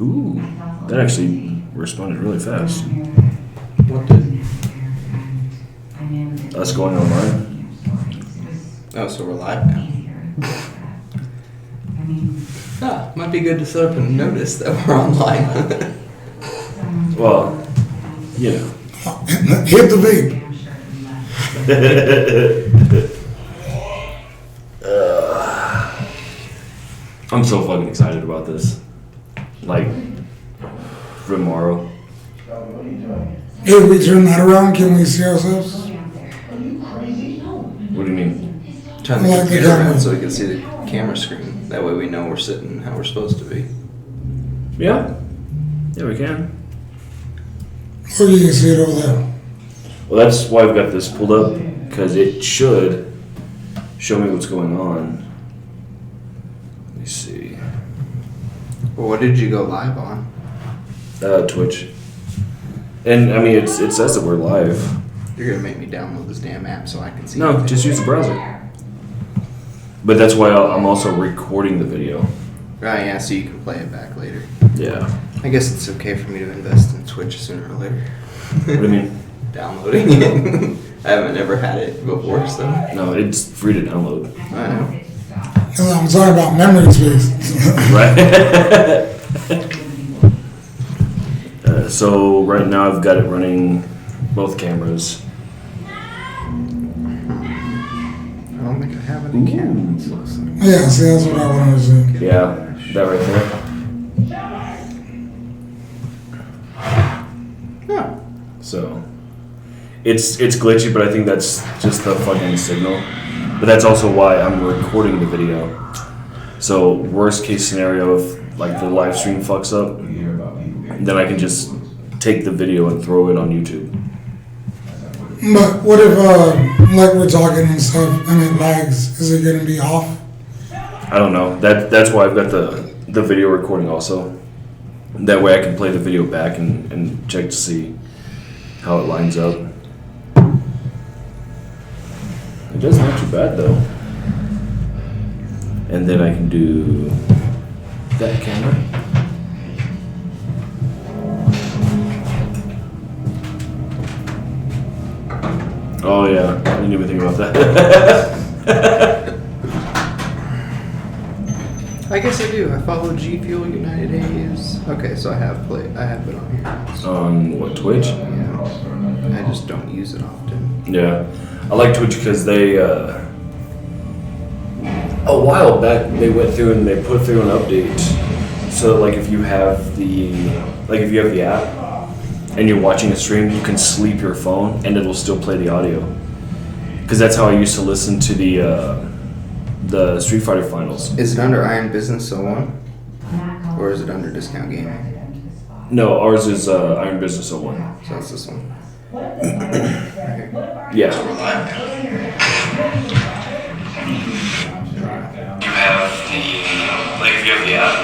Ooh, that actually responded really fast. What did? Us going online? Oh, so we're live now. Might be good to set up a notice that we're online. Well, you know. Hit the beat. I'm so fucking excited about this. Like, for tomorrow. If we turn that around, can we see ourselves? What do you mean? Turn the Like the computer camera. around so we can see the camera screen. That way we know we're sitting how we're supposed to be. Yeah. Yeah, we can. Or you can see it over there. Well, that's why I've got this pulled up, because it should show me what's going on. Let me see. Well, what did you go live on? Twitch. And, I mean, it says that we're live. You're gonna make me download this damn app so I can see. No, everything. just use the browser. But that's why I'm also recording the video. Right, yeah, so you can play it back later. Yeah. I guess it's okay for me to invest in Twitch sooner or later. What do you mean? Downloading it. I haven't ever had it before, so. No, it's free to download. I know. I'm talking about memory space. Right? So right now I've got it running both cameras. I don't think I have any cameras. Yeah, see, that's what I wanted to see. Yeah, that right there. Huh. So it's glitchy, but I think that's just the fucking signal. But that's also why I'm recording the video. So worst case scenario, if like the live stream fucks up, then I can just take the video and throw it on YouTube. But what if, like we're talking and stuff, and it lags? Is it going to be off? I don't know. That's why I've got the video recording also. That way I can play the video back and check to see how it lines up. It does not too bad though. And then I can do that camera. Oh yeah, I didn't even think about that. I guess I do. I follow G Fuel United A's. Okay, so I have been on here. On what, Twitch? Yeah. I just don't use it often. Yeah, I like Twitch because they, a while back, they went through and they put through an update. So like if you have the app and you're watching a stream, you can sleep your phone and it'll still play the audio. Because that's how I used to listen to the Street Fighter finals. Is it under Iron Business 01? Or is it under Discount Gaming? No, ours is Iron Business 01. So that's this one. Yeah. You have if you have the app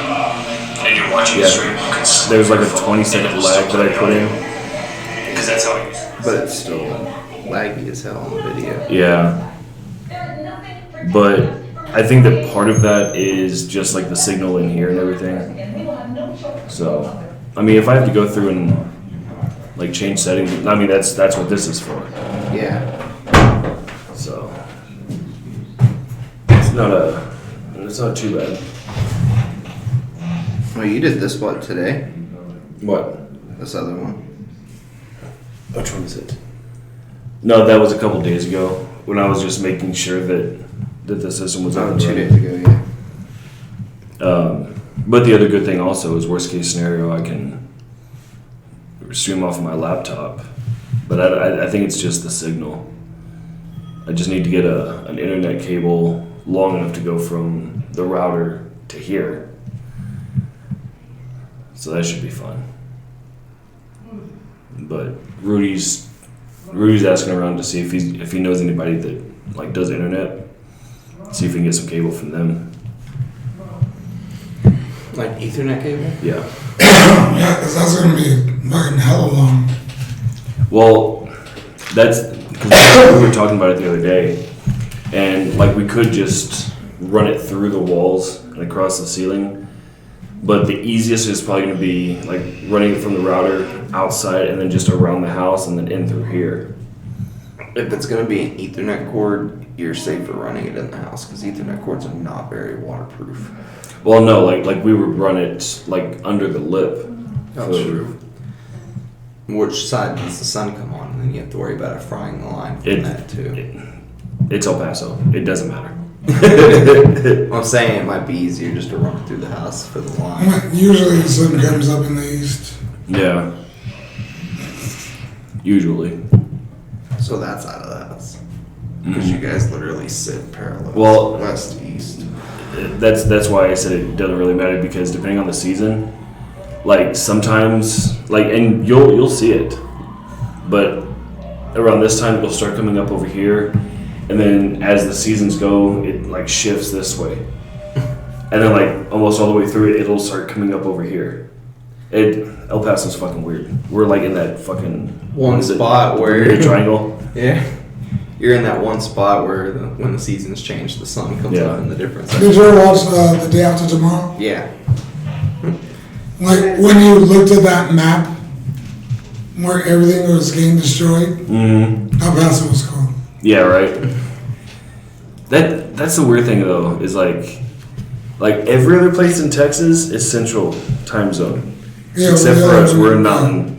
and you're watching the stream, there's like a 20-second lag that I put in. Because that's how I use it. But it's still laggy as hell on the video. Yeah. But I think that part of that is just like the signal in here and everything. So, I mean, if I have to go through and like change settings, I mean, that's what this is for. Yeah. So, it's not too bad. Well, you did this what today? What? This other one. Which one is it? No, that was a couple days ago when I was just making sure that the system was up. 2 days ago, yeah. But the other good thing also is worst case scenario, I can stream off of my laptop. But I think it's just the signal. I just need to get an internet cable long enough to go from the router to here. So that should be fun. But Rudy's asking around to see if he knows anybody that like does internet. See if we can get some cable from them. Like Ethernet cable? Yeah. Yeah, because that's going to be fucking hella long. Well, that's because we were talking about it the other day, and like we could just run it through the walls and across the ceiling, But the easiest is probably going to be like running it from the router outside and then just around the house and then in through here. If it's going to be an Ethernet cord, you're safer running it in the house because Ethernet cords are not very waterproof. Well, no, like we would run it like under the lip. Oh, for- true. Which side does the sun come on? And then you have to worry about it frying the line from It- that too. It's El Paso. It doesn't matter. I'm saying it might be easier just to run it through the house for the line. Usually the sun comes up in the east. Yeah. Usually. So that side of the house. Because you guys literally sit parallel. Well- west, east. That's why I said it doesn't really matter because depending on the season, like sometimes like and you'll see it, but around this time it'll start coming up over here, and then as the seasons go, it like shifts this way, and then like almost all the way through it, it'll start coming up over here. El Paso's fucking weird. We're like in that fucking One what is it? spot where- Bermuda Triangle. Yeah. You're in that one spot where when the seasons change, the sun comes Yeah. up in the different Did sections. you ever watch The Day After Tomorrow? Yeah. Like when you looked at that map where everything was getting destroyed, Mm-hmm. El Paso was cool. Yeah, right. That's the weird thing though, is like every other place in Texas is central time zone. Yeah, Except for us, we're in yeah. mountain.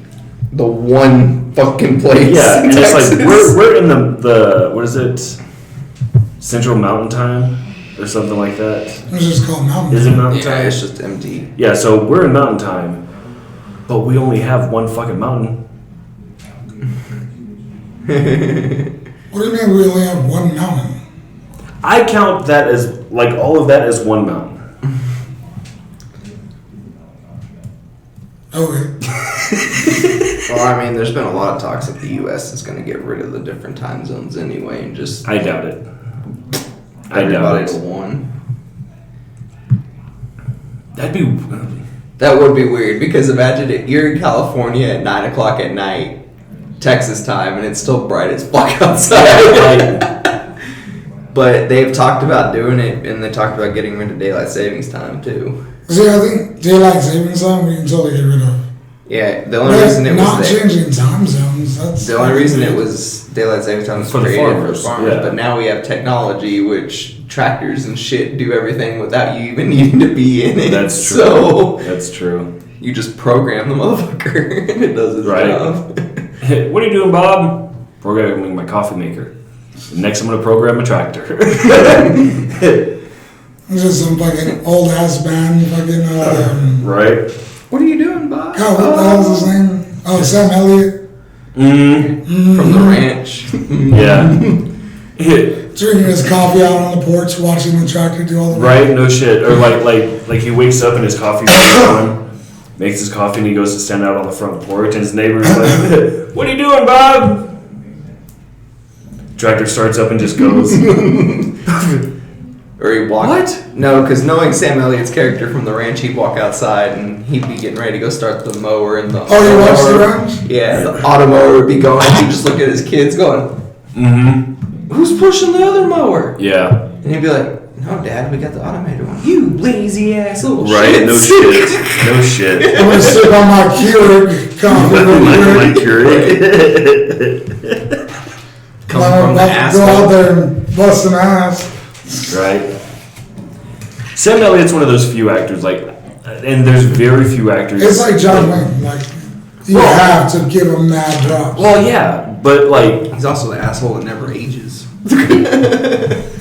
The one fucking place. Yeah, in and it's like Texas. we're in the what is it? Central Mountain Time or something like that. It was just called Mountain. Is it Mountain Yeah, Time? it's just empty. Yeah, so we're in Mountain Time, but we only have one fucking mountain. What do you mean we only have one mountain? I count that as like all of that as one mountain. Okay. Well, I mean, there's been a lot of talks that the U.S. is going to get rid of the different time zones anyway and just I doubt it. I doubt everybody to it. one. That'd be. That would be weird because imagine it, you're in California at 9 o'clock at night, Texas time, and it's still bright as fuck outside. But they've talked about doing it, and they talked about getting rid of daylight savings time too. See, I think daylight savings time we can totally get rid of. Yeah, the only But reason it not was there, changing time zones. That's the only reason it was daylight savings time was For the created farmers, for farmers. yeah. But now we have technology, which tractors and shit do everything without you even needing to be in it. That's true. So That's true. you just program the motherfucker, and it does its Right. job. What are you doing, Bob? Programming my coffee maker. Next, I'm gonna program a tractor. It's just some fucking old ass band, fucking Right. What are you doing, Bob? God, what the hell's his name? Oh, Sam Elliott. From the ranch. Yeah. Drinking his coffee out on the porch, watching the tractor do all the work. Right. No shit. Or like he wakes up and his coffee's on, makes his coffee and he goes to stand out on the front porch and his neighbor's like, "What are you doing, Bob?" Tractor starts up and just goes. Or he walked. What? No, because knowing Sam Elliott's character from the ranch, he'd walk outside and he'd be getting ready to go start the mower and the. Oh, you watched the automower- ranch? Yeah, the automower would be going. He'd just look at his kids, going, Mm-hmm. "Who's pushing the other mower?" Yeah. And he'd be like, "No, Dad, we got the automated one." You lazy ass little Right. shit. No shit. No shit. I'm gonna sip on my Keurig coffee real My quick. Keurig. Coming I'm from the about to go out asshole. there and bust an ass. Right. Sam Elliott's one of those few actors, like, and there's very few actors. It's like John Wayne. Like, you Well- have to give him mad props. Well, yeah, but like, He's also the asshole that never ages.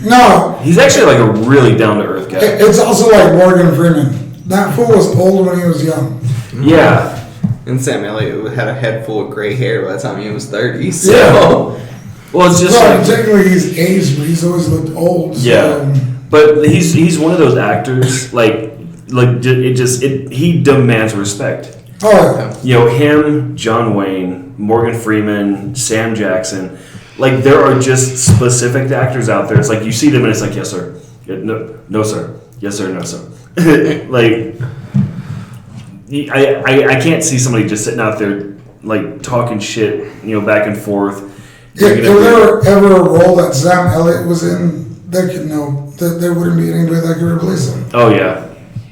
No, he's actually like a really down to earth guy. it's also like Morgan Freeman. That fool was old when he was young. Yeah. And Sam Elliott had a head full of gray hair by the time he was 30. So. Yeah. Well, it's just Well, like, technically he's aged, but he's always looked old. So, yeah. But he's one of those actors like he demands respect. Oh, yeah. You know, him, John Wayne, Morgan Freeman, Sam Jackson. Like, there are just specific actors out there. It's like you see them and it's like, yes, sir. Yeah, no, sir. Yes, sir. No, sir. Like, I can't see somebody just sitting out there, like, talking shit, you know, back and forth. If there were ever a role that Sam Elliott was in, they could know that there wouldn't be anybody that could replace him. Oh, yeah.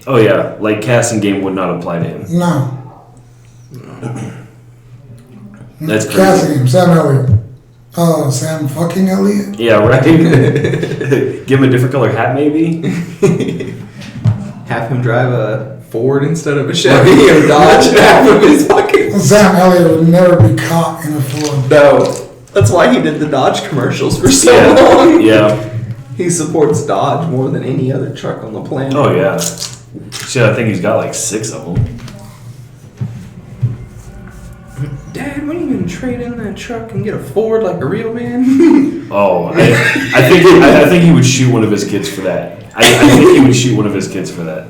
Oh yeah, like casting game would not apply to him. No. That's crazy. Casting him, Sam Elliott. Oh, Sam fucking Elliott? Yeah, right. Give him a different color hat, maybe. Have him drive a Ford instead of a Chevy or Dodge, and half of his fucking. Sam Elliott would never be caught in a Ford. No, that's why he did the Dodge commercials for so Yeah. long. Yeah. He supports Dodge more than any other truck on the planet. Oh yeah. Shit, I think he's got like 6 of them. Dad, when are you gonna trade in that truck and get a Ford like a real man? Oh, I think he would shoot one of his kids for that. I think he would shoot one of his kids for that.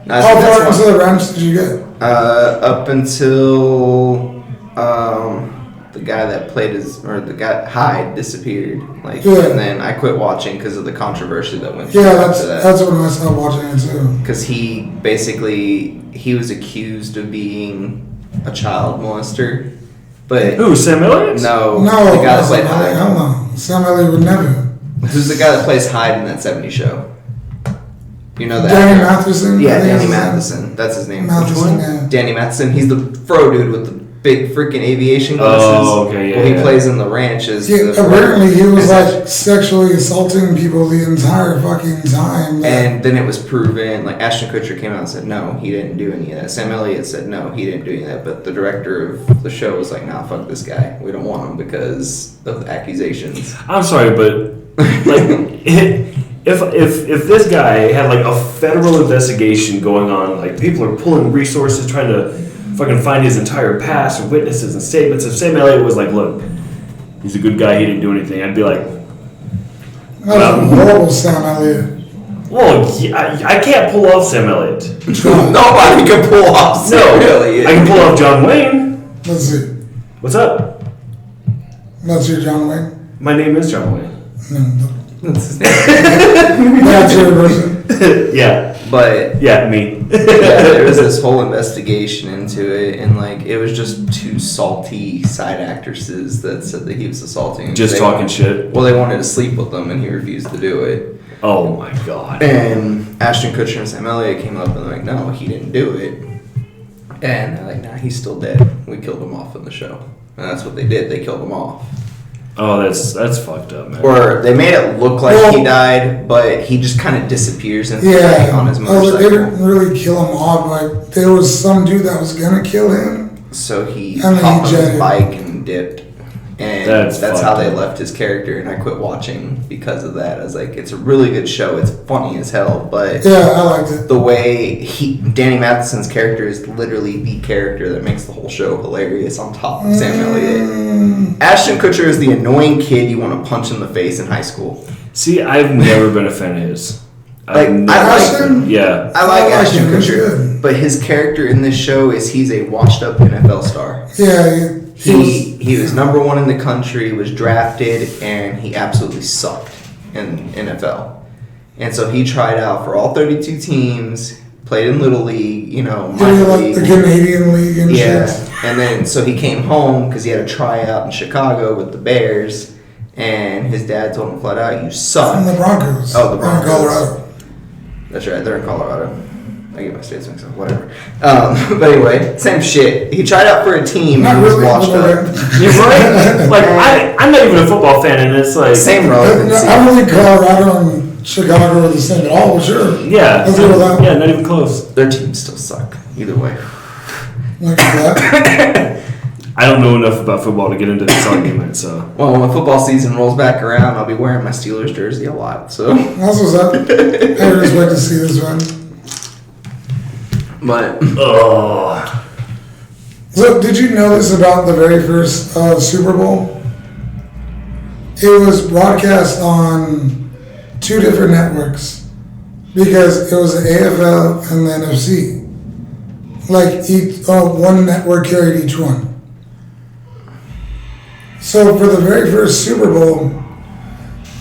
How far into the ranch did you get? Up until the guy that played the guy Hyde disappeared. Like, Yeah. and then I quit watching because of the controversy that went. Yeah, after that. that's when I stopped watching it too. Because he was accused of being a child molester, but Who, Sam Elliott? no, No, the guy that Sam played Elliott, Hyde. hell no. Sam Elliott would never. Who's the guy that plays Hyde in that '70s show? You know that? Danny Matheson? Yeah, I think Danny is his name. Matheson. That's his name. Matheson, yeah. Danny Matheson. He's the fro dude with the big freaking aviation glasses. Oh, okay, yeah, Well, he yeah. plays in the ranch as Yeah, the fro. apparently he was Is that- like sexually assaulting people the entire fucking time. And then it was proven, like Ashton Kutcher came out and said, no, he didn't do any of that. Sam Elliott said, no, he didn't do any of that. But the director of the show was like, nah, fuck this guy. We don't want him because of the accusations. I'm sorry, but like, if this guy had like a federal investigation going on, like people are pulling resources trying to fucking find his entire past and witnesses and statements. If Sam Elliott was like, look, he's a good guy, he didn't do anything, I'd be like, that was a horrible Sam Elliott. well, yeah, I can't pull off Sam Elliott. Nobody can pull off Sam Elliott. I can pull off John Wayne. Let's see. What's up? That's your John Wayne? My name is John Wayne. No, That's his name. that's your version. Yeah, But yeah, me. yeah, there was this whole investigation into it, and like it was just 2 salty side actresses that said that he was assaulting. Just They- talking shit. Well, they wanted to sleep with him, and he refused to do it. Oh my god. And Ashton Kutcher and Sam Elliott came up and they're like, no, he didn't do it. And they're like, nah, he's still dead. We killed him off in the show. And that's what they did. They killed him off. Oh, that's fucked up, man. Or they made it look like he Well- died, but he just kind of disappears into Yeah. on his Oh, motorcycle. they didn't really kill him off. Like, there was some dude that was gonna kill him. So he And then hopped on he his jetted. bike and dipped. And That's that's how fucked they up. left his character. And I quit watching because of that. I was like, it's a really good show. It's funny as hell, but Yeah, I liked it. the way Danny Matheson's character is literally the character that makes the whole show hilarious on top of Sam Elliott. Ashton Kutcher is the annoying kid you want to punch in the face in high school. See, I've never been a fan of his. Like, I've I like Ashton? Yeah. I like Ashton him. He's Kutcher, good. but his character in this show is he's a washed up NFL star. Yeah, He was number 1 in the country, was drafted, and he absolutely sucked in NFL. And so he tried out for all 32 teams, played in Little League, yeah, minor like league. the Canadian League and Yeah, shit. and then so he came home because he had a tryout in Chicago with the Bears, and his dad told him flat out, "You suck." From the Broncos. Oh, the Broncos. In Colorado. That's right, they're in Colorado. I get my states mixed up, whatever. But anyway, same shit. He tried out for a team Not and was really. washed up. You're right. Like I'm not even a football fan, and it's like Same I relevancy. don't think Colorado and Chicago are the same at all, but sure. Yeah, Let's go with that. yeah, not even close. Their teams still suck. Either way. Look at that. I don't know enough about football to get into this argument, so Well, when football season rolls back around, I'll be wearing my Steelers jersey a lot. So, That's what's up. I just wait to see this one. but oh, So, did you know this about the very first Super Bowl? It was broadcast on 2 different networks because it was the AFL and the NFC. Like one network carried each one. So for the very first Super Bowl,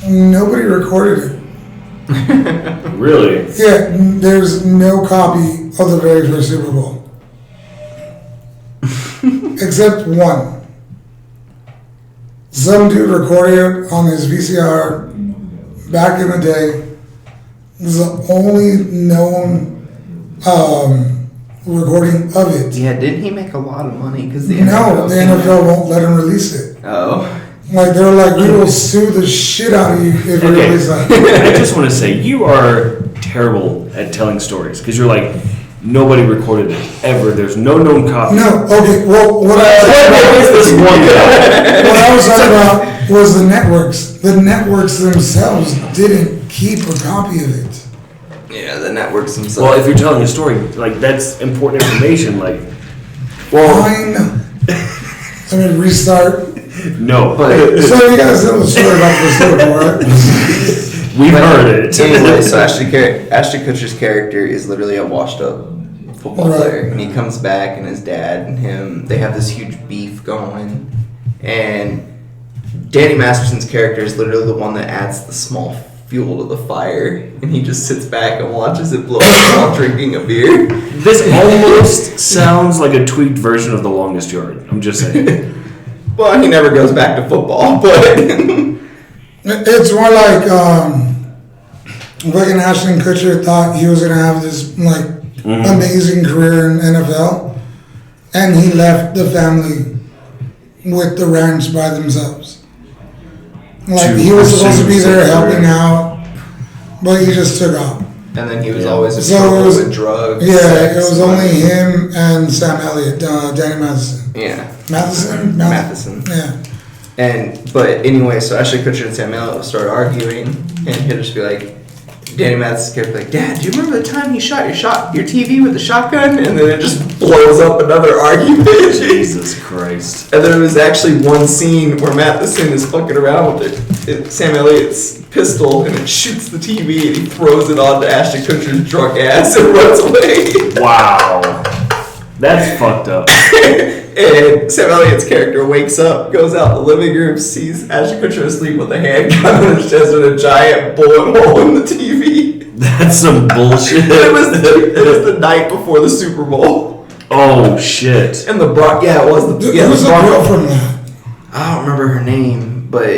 nobody recorded it. really? Yeah, there's no copy of the very first Super Bowl. Except one. Some dude recorded it on his VCR back in the day, is the only known recording of it. Yeah, didn't he make a lot of money? Because the No, the NFL won't let him release it. Oh. Like, they're like, we will sue the shit out of you if you Okay. release that. I just want to say you are terrible at telling stories because you're like nobody recorded it ever. There's no known copy. No, okay, well, what What is this one guy? what I was talking about was the networks. The networks themselves didn't keep a copy of it. Yeah, the networks themselves. Well, if you're telling a story, like that's important information. Like, Fine. Let me restart. no, But- So you guys know the story about the Super Bowl, right? we've heard it. Anyway, so Ashton Kutcher's character is literally a washed-up football Right. player, and he comes back, and his dad and him, they have this huge beef going, and Danny Masterson's character is literally the one that adds the small fuel to the fire, and he just sits back and watches it blow up while drinking a beer. This almost sounds like a tweaked version of The Longest Yard. I'm just saying. Well, he never goes back to football, but It's more like, fucking Ashton Kutcher thought he was gonna have this like amazing career in NFL, and he left the family with the ranch by themselves. Like, To he was supposed to be pursue there such a helping career. out, but he just took off. and then he was Yeah. always in So it trouble was- with drugs. Yeah, sex, it was money. only him and Sam Elliott, Danny Matheson. Yeah, Matheson? Matheson. Yeah. But anyway, so Ashton Kutcher and Sam Elliott start arguing, and he'll just be like, Danny Matheson's character like, Dad, do you remember the time he shot your TV with the shotgun? And then it just blows up another argument. Jesus Christ. And there was actually one scene where Matheson is fucking around with Sam Elliott's pistol, and it shoots the TV, and he throws it onto Ashton Kutcher's drunk ass and runs away. Wow. That's fucked up. And Sam Elliott's character wakes up, goes out the living room, sees Ashton Kutcher asleep with a handgun in his chest with a giant bullet hole in the TV. That's some bullshit. It was the night before the Super Bowl. Oh shit. And the Brock, yeah, it was the Who's the girl Brock. from that? I don't remember her name, but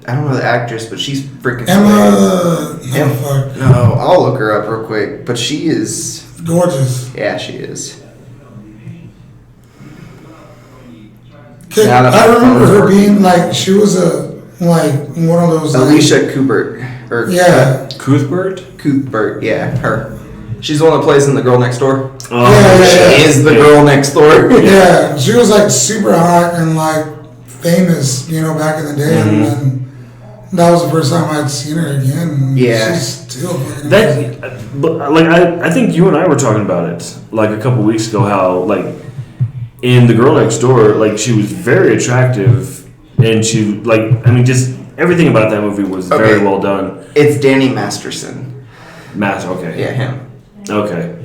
I don't know the actress, but she's freaking Emma. Em- Fuck. No, I'll look her up real quick. But she is, Gorgeous. yeah, she is. 'Kay, Now that I my remember phone's her working. being like, she was one of those. like- Alicia Kubert. Or Yeah. Cuthbert? Cuthbert, yeah, her. She's the one that plays in The Girl Next Door. Oh, Yeah, shit. She is the girl next door. Yeah, she was like super hot and like famous, back in the day, and then that was the first time I'd seen her again. And Yeah. she's still fucking amazing. That, but like I think you and I were talking about it like a couple weeks ago. How like in The Girl Next Door, like she was very attractive, and she just everything about that movie was very Okay. well done. It's Danny Masterson. Okay. Yeah, him. Okay.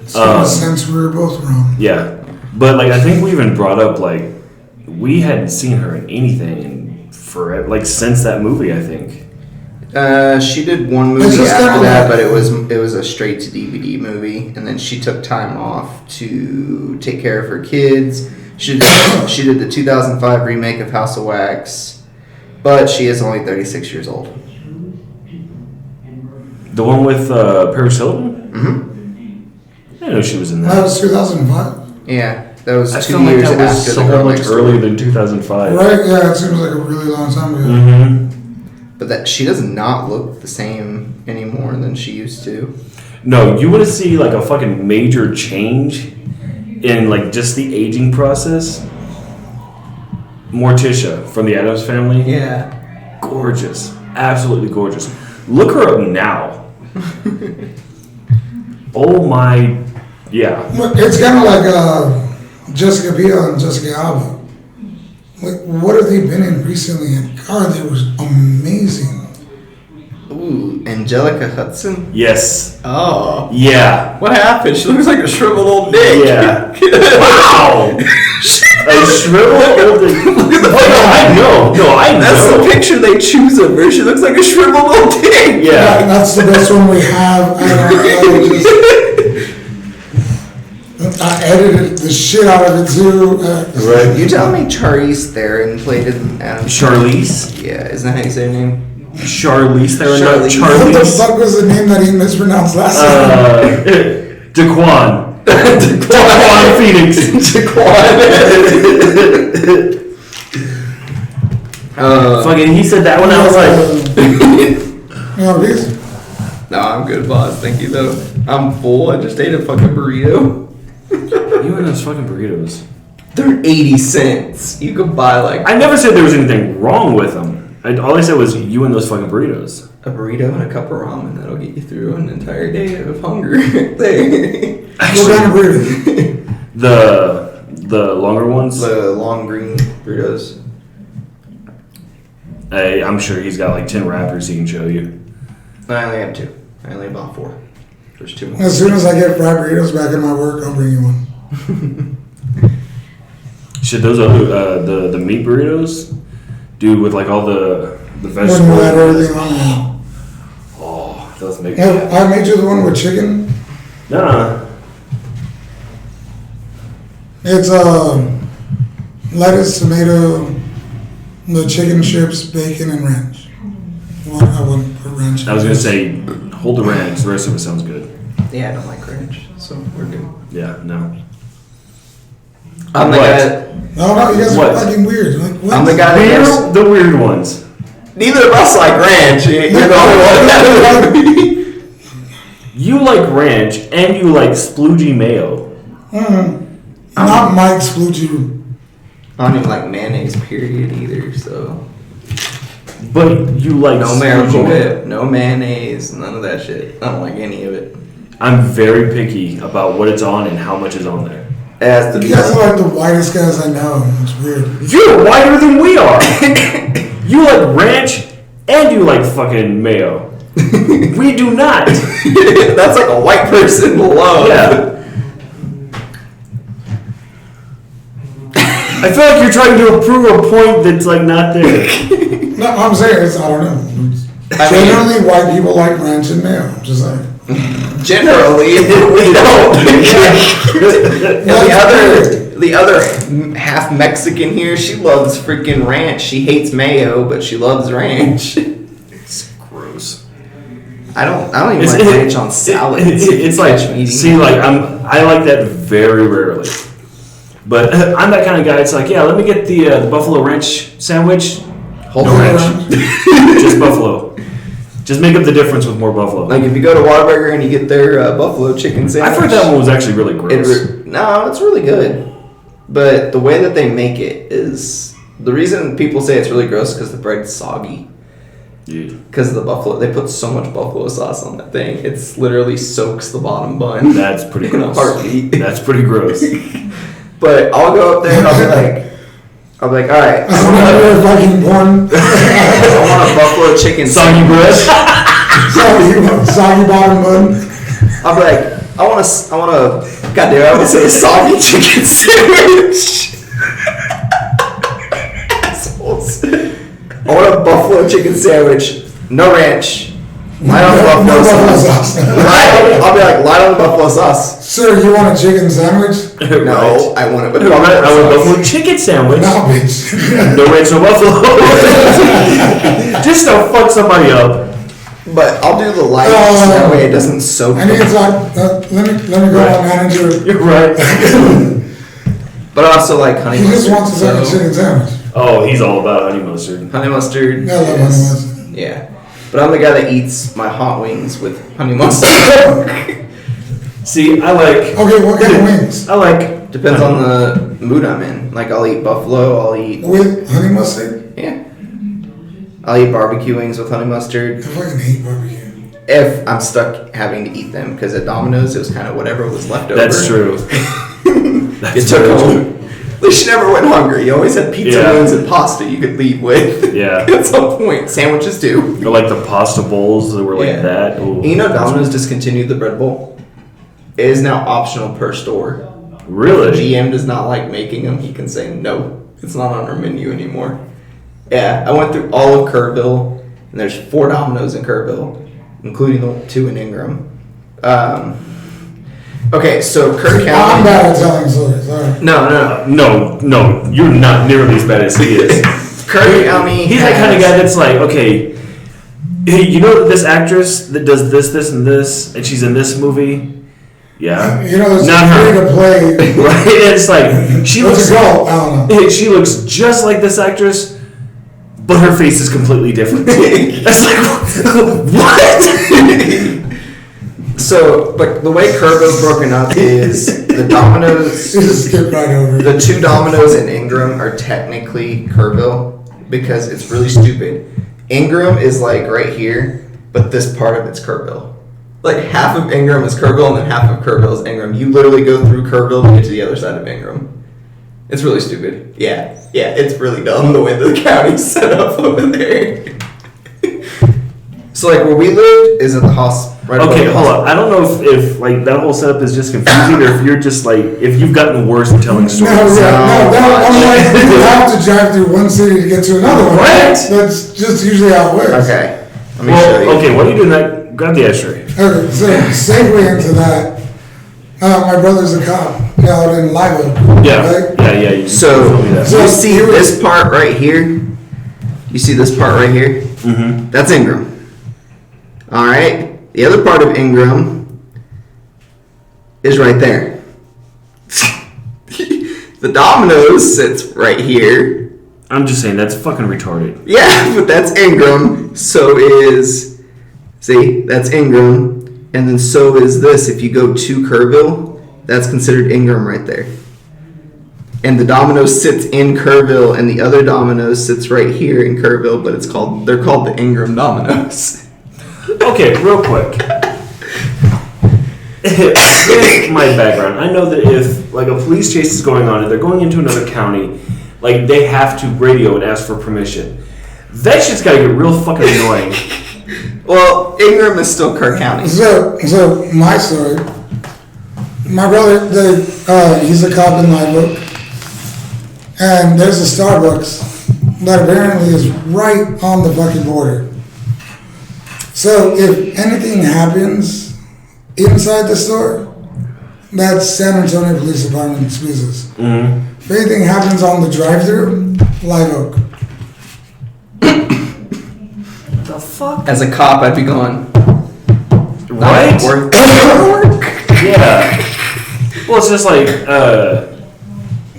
So since we were both wrong. Yeah, but like I think we even brought up like we hadn't seen her in anything in forever, like since that movie. I think. She did one It's movie just after kinda that, like- but it was a straight to DVD movie, and then she took time off to take care of her kids. She did the 2005 remake of House of Wax, but she is only 36 years old. The one with Paris Hilton. Mm-hmm. I didn't know she was in That that. was 2005. Yeah, that was I 2 feel like years that was after so The Girl much Next Door. earlier than 2005. Right? Yeah, it seems like a really long time ago. Mm-hmm. But that she does not look the same anymore than she used to. No, you want to see like a fucking major change in like just the aging process. Morticia from the Addams Family. Yeah. Gorgeous, absolutely gorgeous. Look her up now. Oh my, yeah. But it's kind of like Jessica Biel and Jessica Alba. Like, what have they been in recently? And God, they were amazing. Ooh, Angelica Hudson. Yes. Oh. Yeah. What happened? She looks like a shriveled old dick. Yeah. Wow. A shriveled old dick. Oh, no, I know. That's the picture they choose of her. She looks like a shriveled old dick. Yeah. That's the best one we have. I edited the shit out of it too. Right. You tell me Charlize Theron played in Adam. Charlize. Yeah, isn't that how you say her name? Charlize Theron, not Charlize. What the Charlize. fuck was the name that he mispronounced last time? Daquan. Daquan Phoenix. Fucking, he said that when I was like, You want a piece? No, I'm good, boss. Thank you, though. I'm full. I just ate a fucking burrito. you and those fucking burritos. They're 80 cents. You could buy like I never said there was anything wrong with them. All I said was you and those fucking burritos. a burrito and a cup of ramen. That'll get you through an entire day of hunger. There. What kind of burrito? The longer ones. The long green burritos. I'm sure he's got like 10 wrappers he can show you. I only have 2. I only bought 4. There's 2 more. As soon as I get fried burritos back in my work, I'll bring you one. Shit, those other the meat burritos, dude, with like all the When vegetables. you add everything on there. Oh, those make. Have I made you the one with chicken? Nah. It's lettuce, tomato, the chicken strips, bacon, and ranch. Well, I wouldn't put ranch. I was gonna say, hold the ranch. The rest of it sounds good. Yeah, I don't like ranch, so we're good. Yeah, no. I'm the What? guy. No, you guys What? are fucking weird. Like, what? I'm the guy that gets. The weird ones. Neither of us like ranch. You're the only one that You like ranch and you like sploogey mayo. Not Mike's Blue Chew. I don't even like mayonnaise, period, either. So But you like no sploogey Miracle mayo. Whip, no mayonnaise, none of that shit. I don't like any of it. I'm very picky about what it's on and how much is on there. It has to be. You guys are like the whitest guys I know. It's weird. You're whiter than we are. You like ranch and you like fucking mayo. We do not. That's like a white person love. Yeah. I feel like you're trying to prove a point that's like not there. No, I'm saying it's, I don't know. I mean- Generally, white people like ranch and mayo. Just like. Generally, we don't. And the other half Mexican here, she loves freaking ranch. She hates mayo, but she loves ranch. It's gross. I don't even like ranch on salads. It's like, see, like I like that very rarely. But I'm that kind of guy. It's like, yeah, let me get the buffalo ranch sandwich. Hold No on. ranch, just buffalo. Just make up the difference with more buffalo. Like if you go to Whataburger and you get their buffalo chicken sandwich. I've heard that one was actually really gross. No, it's really good. But the way that they make it is the reason people say it's really gross because the bread's soggy. Dude, Because of the buffalo, they put so much buffalo sauce on that thing. It's literally soaks the bottom bun. that's pretty In a gross. heartbeat. That's pretty gross. But I'll go up there and I'll be like, all right, That's another fucking porn. I want a buffalo chicken Soggy bread. Soggy bottom bun. I'll be like, I want a, goddamn, I want to say a soggy chicken sandwich. Assholes. I want a buffalo chicken sandwich, no ranch. Light on the buffalo No buffalo sauce. sauce. I'll be like, light on the buffalo sauce. Sir, you want a chicken sandwich? No, I want it with Right. buffalo I want sauce. buffalo chicken sandwich. No, bitch. No ranch, no buffalo. Just to fuck somebody up. But I'll do the light so that way it doesn't soak. I need to talk. Let me go Right. on manager. You're right. But also like honey He just mustard. wants a second chicken sandwich. Oh, he's all about honey mustard. Honey mustard. Yeah, I love honey is- mustard. Yeah. But I'm the guy that eats my hot wings with honey mustard. See, I like. Okay, what kind of wings? I like. Depends on the mood I'm in. Like I'll eat buffalo, I'll eat With honey mustard? yeah. I'll eat barbecue wings with honey I mustard. fucking hate barbecue. If I'm stuck having to eat them, because at Domino's it was kind of whatever was left over. That's true. You That's took very home. At least you never went hungry. You always had pizza Yeah. wings and pasta you could leave with. Yeah. At some point, sandwiches too. Or like the pasta bowls that were like Yeah. that. Ooh. You know, Domino's discontinued the bread bowl. It is now optional per store. Really? GM does not like making them. He can say no. It's not on our menu anymore. Yeah, I went through all of Kerrville, and there's 4 Domino's in Kerrville, including the 2 in Ingram. Okay, so Kirk I'm County. bad at telling stories. All right. No. No, you're not nearly as bad as he is. Kirk County. He's that kind of guy that's like, okay, Hey, you know this actress that does this, and this, and she's in this movie? Yeah. You know, there's Not a her. free to play. Right? It's like, she What's looks, it called? I don't know. she looks just like this actress, but her face is completely different. It's like, what? So, but the way Kerrville's broken up is the Domino's. You just skip right over it. The two Domino's in Ingram are technically Kerrville because it's really stupid. Ingram is like right here, but this part of it's Kerrville. Like half of Ingram is Kerrville and then half of Kerrville is Ingram. You literally go through Kerrville to get to the other side of Ingram. It's really stupid. Yeah, it's really dumb the way the county's set up over there. So like where we lived is at the house. Right Okay, above the hold hospital. up. I don't know if like that whole setup is just confusing, or if you're just like, if you've gotten worse at telling No, stories. I'm like, you have to drive through one city to get to another one. Right. That's just usually how it works. Okay. Let me show Well, you. okay, while you're doing that, grab the ashtray. Okay, so segue into that. My brother's a cop out in Live Oak. Yeah, Right? yeah. You So told me that. you see this part right here? You see this part right here? Mm-hmm. That's Ingram. All right. The other part of Ingram is right there. The Domino's sits right here. I'm just saying that's fucking retarded. Yeah, but that's Ingram. So is, see, that's Ingram. And then so is this. If you go to Kerrville, that's considered Ingram right there. And the Domino's sits in Kerrville, and the other Domino's sits right here in Kerrville, but they're called the Ingram Domino's. Okay, real quick. Here's my background. I know that if like a police chase is going on and they're going into another county, like they have to radio and ask for permission. That shit's gotta get real fucking annoying. Well, Ingram is still Kerr County. So my story. My brother, he's a cop in Live Oak, and there's a Starbucks that apparently is right on the fucking border. So if anything happens inside the store, that's San Antonio Police Department's business. Mm-hmm. If anything happens on the drive-through, Live Oak. The fuck? As a cop, I'd be going. Right? Work. Yeah. Well, it's just like,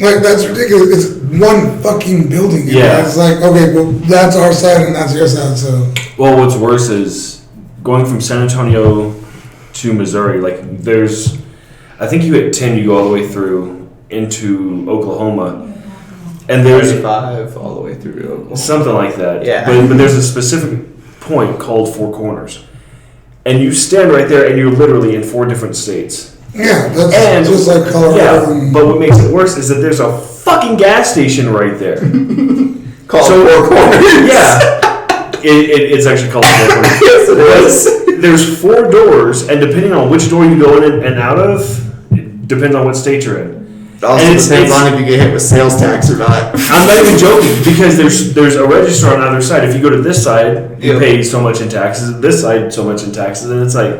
Like, that's ridiculous. It's one fucking building. Yeah. It's like, okay, well, that's our side and that's your side, so. well, what's worse is going from San Antonio to Missouri. Like, I think you hit 10, you go all the way through into Oklahoma, and there's 35 all the way through to Oklahoma. something like that. Yeah. But there's a specific point called Four Corners, and you stand right there, and you're literally in 4 different states. Yeah, that's And just like Colorado. yeah, and, but what makes it worse is that there's a fucking gas station right there. Called So- Four Corners. Yeah. It's actually called Four Corners. Yes, it is. There's 4 doors, and depending on which door you go in and out of, it depends on what state you're in. It also And depends on if you get hit with sales tax or not. I'm not even joking, because there's a register on either side. If you go to this side, you Yep. pay so much in taxes. This side, so much in taxes, and it's like,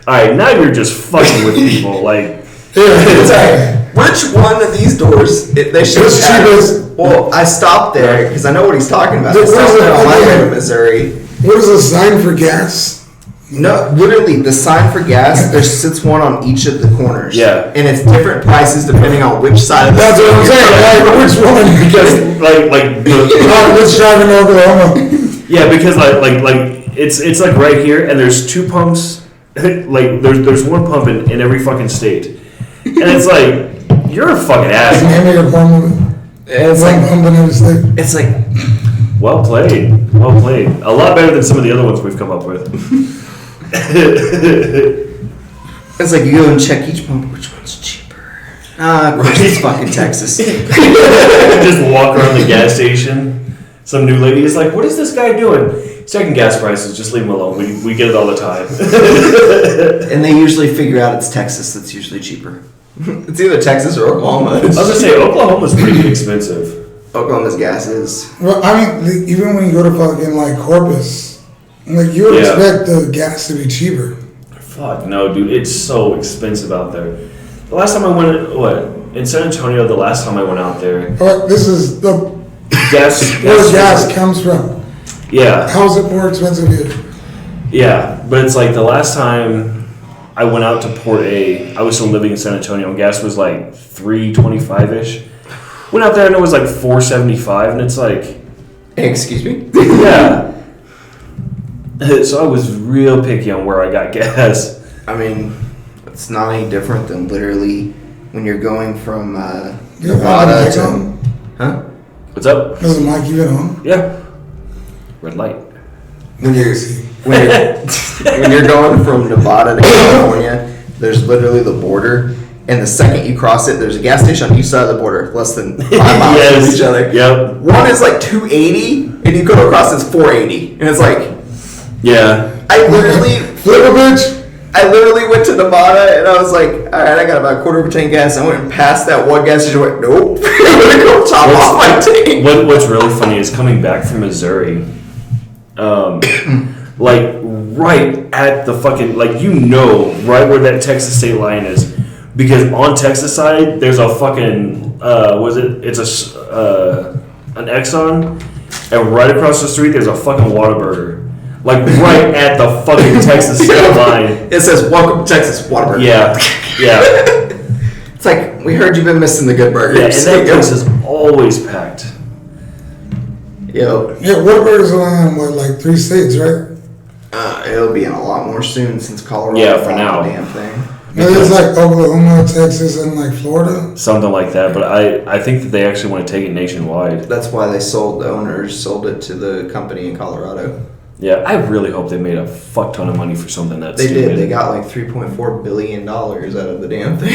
all right, now you're just fucking with people. Like, It's like, which one of these doors? They should It's have. cheapest. Well, I stopped there because I know what he's talking about. I Where's stopped the there on my way fucking- to Missouri. what is a sign for gas? No, literally, the sign for gas, there sits one on each of the corners. Yeah. And it's different prices depending on which side of the That's what I'm saying. Like, which one? because Let's drive in Oklahoma. yeah, because like it's like right here, and there's 2 pumps. Like there's 1 pump in every fucking state, and it's like you're a fucking asshole. Name me your form. It's One like, pump in every state. it's like, Well played, well played. A lot better than some of the other ones we've come up with. it's like you go and check each pump, which one's cheaper? Of course it's fucking Texas. Just walk around the gas station. Some new lady is like, "What is this guy doing? He's checking gas prices. Just leave him alone. We get it all the time." And they usually figure out it's Texas that's usually cheaper. It's either Texas or Oklahoma. I was gonna say Oklahoma's pretty expensive. Oklahoma's gas is. Well, I mean, even when you go to fucking like Corpus, like you would Yeah. expect the gas to be cheaper. Fuck no, dude. It's so expensive out there. The last time I went, in San Antonio? The last time I went out there, But this is the gas. where gas comes from. Yeah. How is it more expensive here? Yeah, but it's like the last time I went out to Port A, I was still living in San Antonio, and gas was like $3.25-ish. Went out there and it was like $4.75, and it's like, Excuse me? yeah. So I was real picky on where I got gas. I mean, it's not any different than literally when you're going from You have Nevada mic to. on? Huh? What's up? Does the mic even on? Yeah. Red light. When you're when you're going from Nevada to California, there's literally the border, and the second you cross it, there's a gas station on each side of the border, less than 5 miles Yes. from each other. Yep. One is like 280, and you go across it's 480, and it's like Yeah. I Flip a bitch! literally went to Nevada, and I was like, all right, I got about a quarter of a tank gas. I went and passed that one gas station. Went, nope, I'm gonna go top off my tank. What's really funny is coming back from Missouri, like right at the fucking, like, you know, right where that Texas state line is, because on Texas side there's a fucking it's an Exxon, and right across the street there's a fucking Whataburger, like right at the fucking Texas state line. It says, welcome to Texas, Whataburger. Yeah, yeah, It's like, we heard you've been missing the good burgers. yeah, and that place is always packed. Yo, Yeah, Whataburger's only in, what, like 3 states, right? it'll be in a lot more soon since Colorado Yeah, for bought now. the damn thing. There's like Oklahoma, Texas, and like Florida. Something like that, but I think that they actually want to take it nationwide. That's why they sold, the owners sold it to the company in Colorado. Yeah, I really hope they made a fuck ton of money for something that's They stupid. did. They got like $3.4 billion out of the damn thing.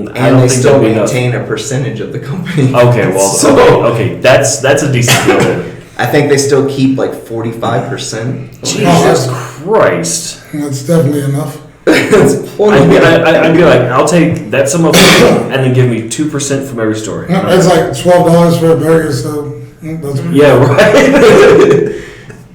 I And don't they think still that'd be enough. maintain a percentage of the company. Okay, well, So- okay, that's a decent deal. Then. I think they still keep like 45%. Jesus Christ! That's definitely enough. It's plenty. I'd be like, I'll take that sum of money and then give me 2% from every store. No, it's like $12 for a burger, so that's Yeah, right.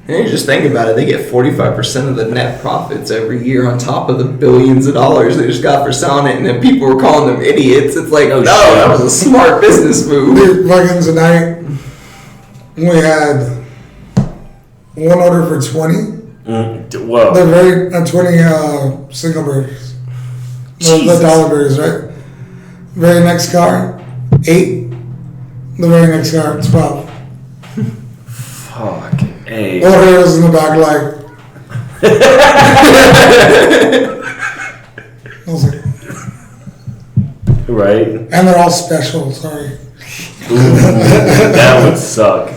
And you just think about it, they get 45% of the net profits every year on top of the billions of dollars they just got for selling it, and then people were calling them idiots. It's like, Oh, no, shit. that was a smart business move. Dude, fucking tonight, we had one order for 20. Whoa. The very 20 single burgers. The Jesus. dollar burgers, right? Very next car, 8. The very next car, 12. Fuck. Hey. Oreos in the back, like. I was like, Right. and they're all special. Sorry. That would suck.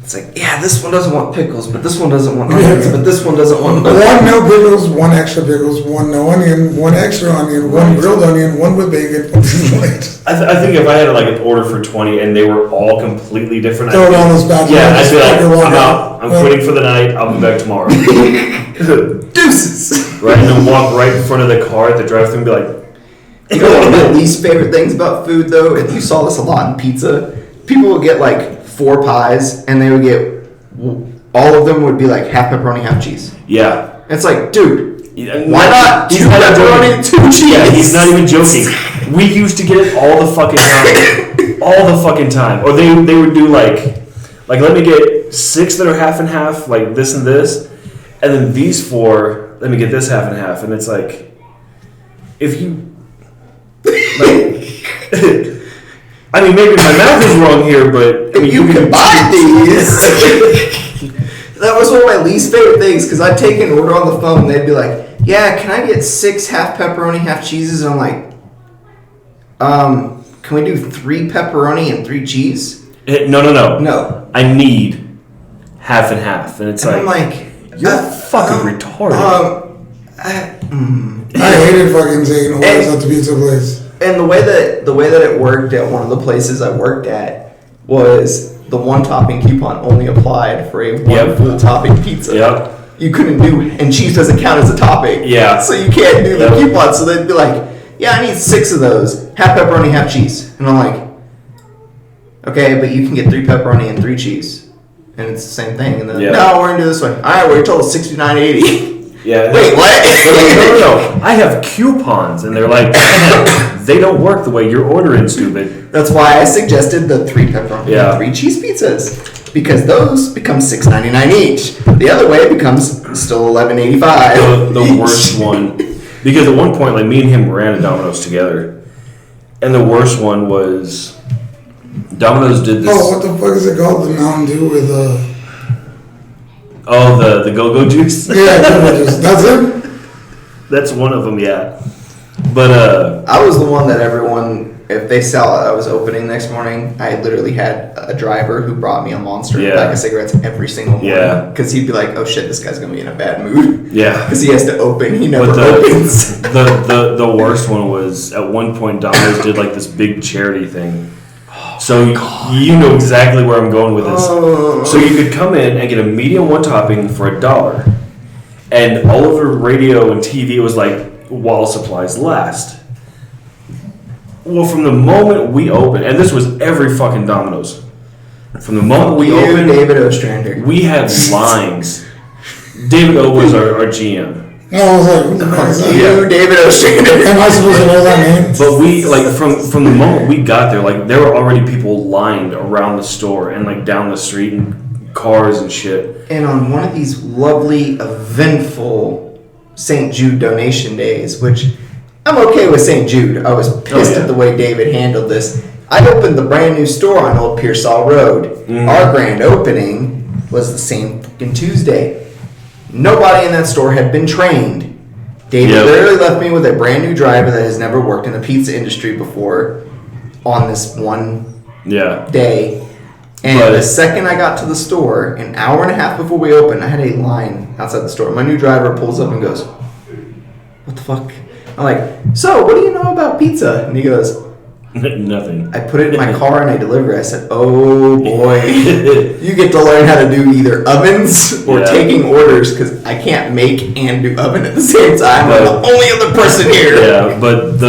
It's like, yeah, this one doesn't want pickles, but this one doesn't want onions, but this one doesn't want One no pickles, one extra pickles, one no onion, one extra onion, one grilled onion, one with bacon. Wait. I think if I had like an order for 20 and they were all completely different, Throw it on this bad yeah, boy, I'd just be like, fucking walk I'm out. out. I'm quitting for the night. I'll be back tomorrow. Deuces. Right, and then walk right in front of the car at the drive-thru and be like, You know one of my least favorite things about food, though, and you saw this a lot in pizza, people would get like 4 pies, and they would get, all of them would be like half pepperoni, half cheese. yeah. It's like, dude, Yeah, why not he's 2 not pepperoni, joking. 2 cheese? Yeah, he's not even joking. We used to get it all the fucking time. All the fucking time. Or they would do like let me get 6 that are half and half, like this and this, and then these 4, let me get this half and half. And it's like, if you, like, I mean, maybe my math is wrong here, but I mean, You can combine these. That was one of my least favorite things, because I'd take an order on the phone, and they'd be like, yeah, can I get 6 half pepperoni, half cheeses? And I'm like, can we do 3 pepperoni and 3 cheese? No. No. I need half and half, and it's And like, I'm like, you're fucking retarded. I hated fucking taking orders at the pizza place. And the way that it worked at one of the places I worked at was the 1 topping coupon only applied for a 1 Yep. full topping pizza. Yep. You couldn't do, and cheese doesn't count as a topping. Yeah. So you can't do the Yep. coupon. So they'd be like, yeah, I need 6 of those, half pepperoni, half cheese. And I'm like, okay, but you can get 3 pepperoni and 3 cheese. And it's the same thing. And then, Yeah. no, we're gonna do this one. All right, well, your total is $69.80. Yeah. Wait, what? They're like, no. I have coupons, and they're like, they don't work the way you're ordering, stupid. That's why I suggested the 3 pepperoni Yeah. and 3 cheese pizzas. because those become $6.99 each. The other way it becomes still $11.85. The worst one, because at one point, like me and him ran a Domino's together, and the worst one was Domino's did this. Oh, what the fuck is it called? The Mountain Dew with the go-go juice. yeah, that's it. That's one of them, yeah. But I was the one that everyone, if they sell it, I was opening next morning. I literally had a driver who brought me a Monster and a pack of cigarettes every single morning. Yeah. Because he'd be like, "Oh shit, this guy's gonna be in a bad mood." yeah. Because he has to open. He never But opens. the worst one was at one point Domino's did like this big charity thing. So you know exactly where I'm going with this. Oh. So you could come in and get a medium one topping for $1, and all over radio and TV it was like while supplies last. Well, from the moment we opened, and this was every fucking Domino's. From the moment we opened, David Ostrander. we had lines. David O was our GM. No, I was like, who the fuck is that? You, David Ostrander. Am I supposed to know that name? But we like from the moment we got there, like there were already people lined around the store and like down the street and cars and shit. And on one of these lovely, eventful St. Jude donation days, which I'm okay with St. Jude. I was pissed at the way David handled this. I opened the brand new store on Old Pearsall Road. Our grand opening was the same fucking Tuesday. Nobody in that store had been trained. David literally left me with a brand new driver that has never worked in the pizza industry before on this one day. And the second I got to the store, an hour and a half before we opened, I had a line outside the store. My new driver pulls up and goes, "What the fuck?" I'm like, "So, what do you know about pizza?" And he goes, Nothing. I put it in my car and I deliver. I said, "Oh boy, you get to learn how to do either ovens or taking orders because I can't make and do oven at the same time. I'm the only other person here." Yeah, but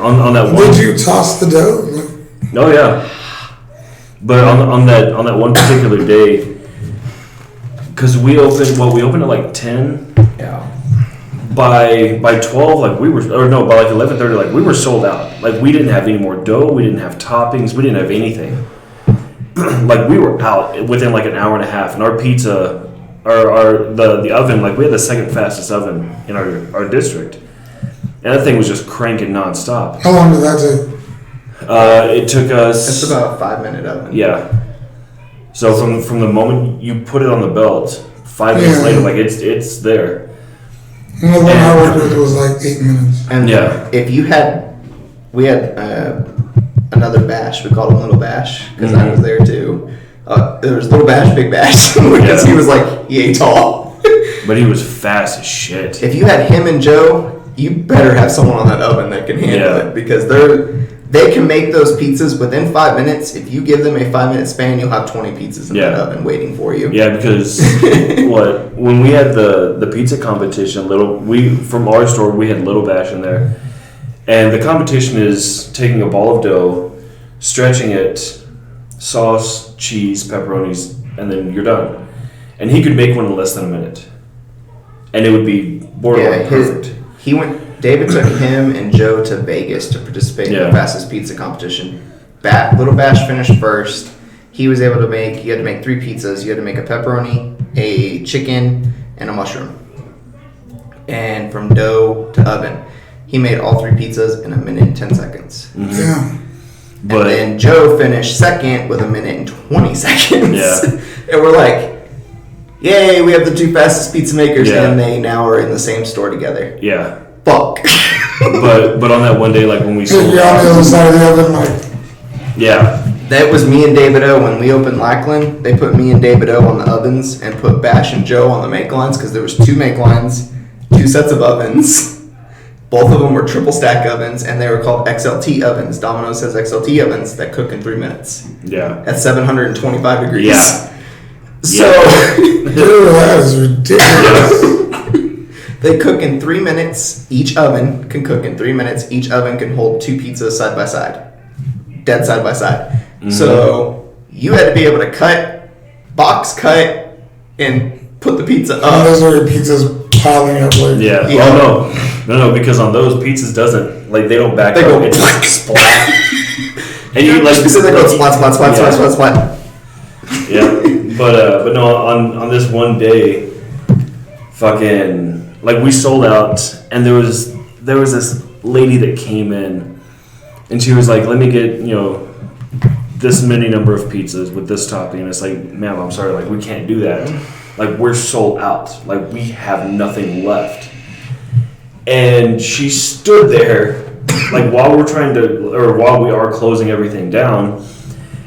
on that one. Did you toss the dough? Oh yeah. But on that one particular day, because we opened at like 10. Yeah. By 12, like we were, or no, by like 11:30, like we were sold out. Like we didn't have any more dough, we didn't have toppings, we didn't have anything. Like we were out within like an hour and a half, and our pizza, the oven, like we had the second fastest oven in our district, and that thing was just cranking nonstop. How long did that take? It took us. It's about a 5-minute oven. Yeah. So from the moment you put it on the belt, 5 minutes later, like it's there. And the one I worked with was like 8 minutes. And if you we had another bash. We called him Little Bash because I was there too. There was Little Bash, Big Bash because he was like yay tall. But he was fast as shit. If you had him and Joe, you better have someone on that oven that can handle it because they can make those pizzas within 5 minutes. If you give them a 5-minute span, you'll have 20 pizzas in that oven waiting for you. Yeah, because when we had the pizza competition, from our store we had Little Bash in there, and the competition is taking a ball of dough, stretching it, sauce, cheese, pepperonis, and then you're done. And he could make one in less than a minute, and it would be borderline perfect. David took him and Joe to Vegas to participate in the fastest pizza competition. Little Bash finished first. He was able to make 3 pizzas. You had to make a pepperoni, a chicken, and a mushroom. And from dough to oven, he made all 3 pizzas in 1 minute and 10 seconds. Mm-hmm. Yeah. But and then Joe finished second with 1 minute and 20 seconds. Yeah. And we're like, yay, we have the 2 fastest pizza makers, Yeah. and they now are in the same store together. yeah. Fuck. But on that one day, like when we sold You're on the other side of the oven, like, That was me and David O. When we opened Lackland, they put me and David O. on the ovens and put Bash and Joe on the make lines because there was 2 make lines, 2 sets of ovens. Both of them were triple stack ovens, and they were called XLT ovens. Domino's has XLT ovens that cook in 3 minutes at 725 degrees. Yeah. So dude, that is ridiculous. they cook in 3 minutes. Each oven can cook in 3 minutes. Each oven can hold 2 pizzas side by side, dead side by side. Mm-hmm. So you had to be able to box cut, and put the pizza up. And those are your pizzas piling up like. Yeah. Oh no, because on those pizzas doesn't they don't back They up. go It's just splat. And you So they go splat. Yeah. But no, on this one day, fucking like we sold out, and there was this lady that came in, and she was like, "Let me get this many number of pizzas with this topping." And it's like, "Ma'am, I'm sorry, like we can't do that. Like we're sold out. Like we have nothing left." And she stood there, like while we are closing everything down.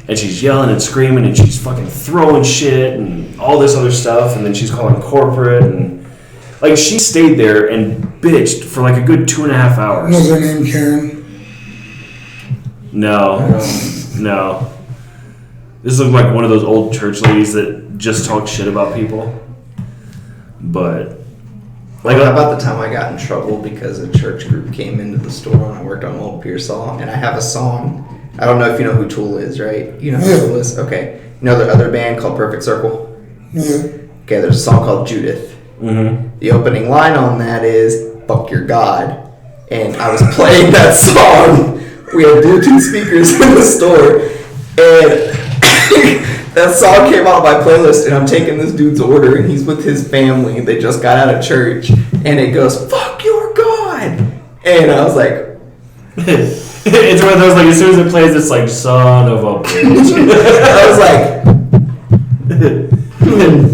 And she's yelling and screaming and she's fucking throwing shit and all this other stuff. And then she's calling corporate and like she stayed there and bitched for like a good 2.5 hours. Was her name Karen? No. This looked like one of those old church ladies that just talk shit about people. But like, how about the time I got in trouble because a church group came into the store and I worked on Old Pearsall, and I have a song. I don't know if you know who Tool is, right? You know who Tool is? Okay. You know the other band called Perfect Circle? Yeah. Okay, there's a song called Judith. mm-hmm. The opening line on that is, "Fuck your God." And I was playing that song. We had Bluetooth speakers in the store, and that song came out of my playlist, and I'm taking this dude's order, and he's with his family. They just got out of church, and it goes, "Fuck your God." And I was like, It's one of those, like, as soon as it plays, it's like, son of a bitch. I was like, and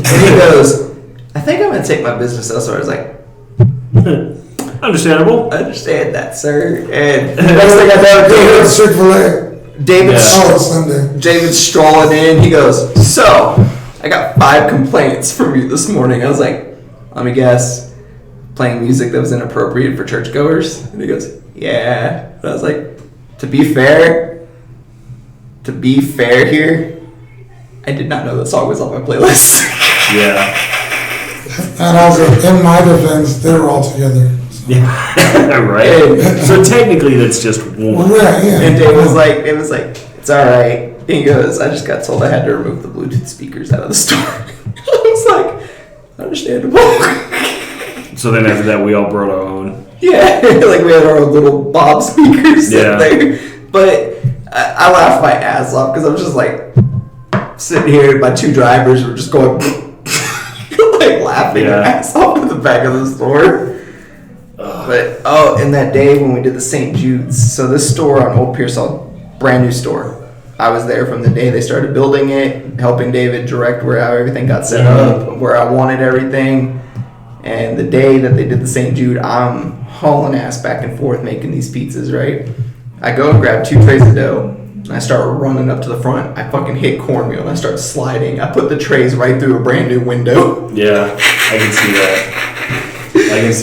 he goes, "I think I'm going to take my business elsewhere." I was like, Understandable. "I understand that, sir." And next thing I know, Chick-fil-A. David's strolling in. He goes, "So, I got 5 complaints from you this morning." I was like, "Let me guess, playing music that was inappropriate for churchgoers?" And he goes, "Yeah." And I was like, to be fair here, I did not know that song was on my playlist. Yeah. And also, in my defense, they were all together. So. Yeah. Right. So technically, that's just one. Right, yeah. And Dave was like, "It's all right." And he goes, "I just got told I had to remove the Bluetooth speakers out of the store." I was like, understandable. So then after that, we all brought our own. Yeah, like we had our own little Bob speakers Yeah. there. But I laughed my ass off because I was just like sitting here, my 2 drivers were just going like laughing their ass off in the back of the store. But and that day when we did the St. Jude's, so this store on Old Pearsall, brand new store. I was there from the day they started building it, helping David direct where everything got set up, where I wanted everything. And the day that they did the St. Jude, I'm hauling ass back and forth making these pizzas, right? I go and grab 2 trays of dough, and I start running up to the front. I fucking hit cornmeal, and I start sliding. I put the trays right through a brand new window. Yeah, I can see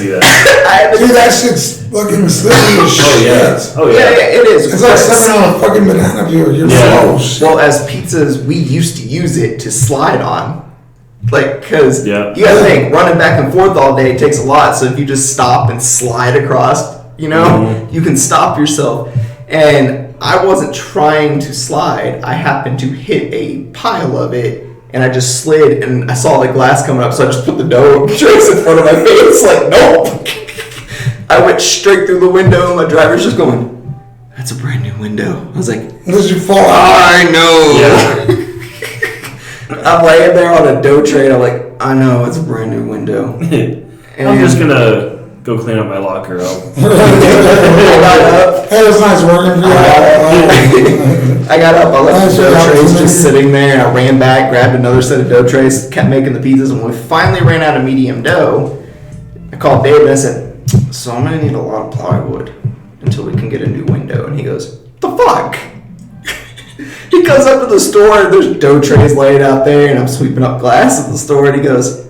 that. Dude, that shit's fucking slippery as shit. Oh yeah. Yeah, it is. It's like stepping on a fucking banana peel. You're so shit. Well, as pizzas, we used to use it to slide on. Like, because you gotta think, running back and forth all day takes a lot. So if you just stop and slide across, you can stop yourself. And I wasn't trying to slide. I happened to hit a pile of it, and I just slid, and I saw the glass coming up, so I just put the dough trays in front of my face. Like, nope. I went straight through the window, and my driver's just going, "That's a brand new window." I was like, Unless you fall out. I know. Yeah. I'm laying there on a dough tray, and I'm like, "I know, it's a brand new window." I'm just gonna go clean up my locker. Hey, it was nice working for you. I got up, I left the dough trays just sitting there, and I ran back, grabbed another set of dough trays, kept making the pizzas, and when we finally ran out of medium dough, I called David and I said, "So I'm gonna need a lot of plywood until we can get a new window." And he goes, "The fuck?" He goes up to the store, and there's dough trays laying out there, and I'm sweeping up glass at the store, and he goes,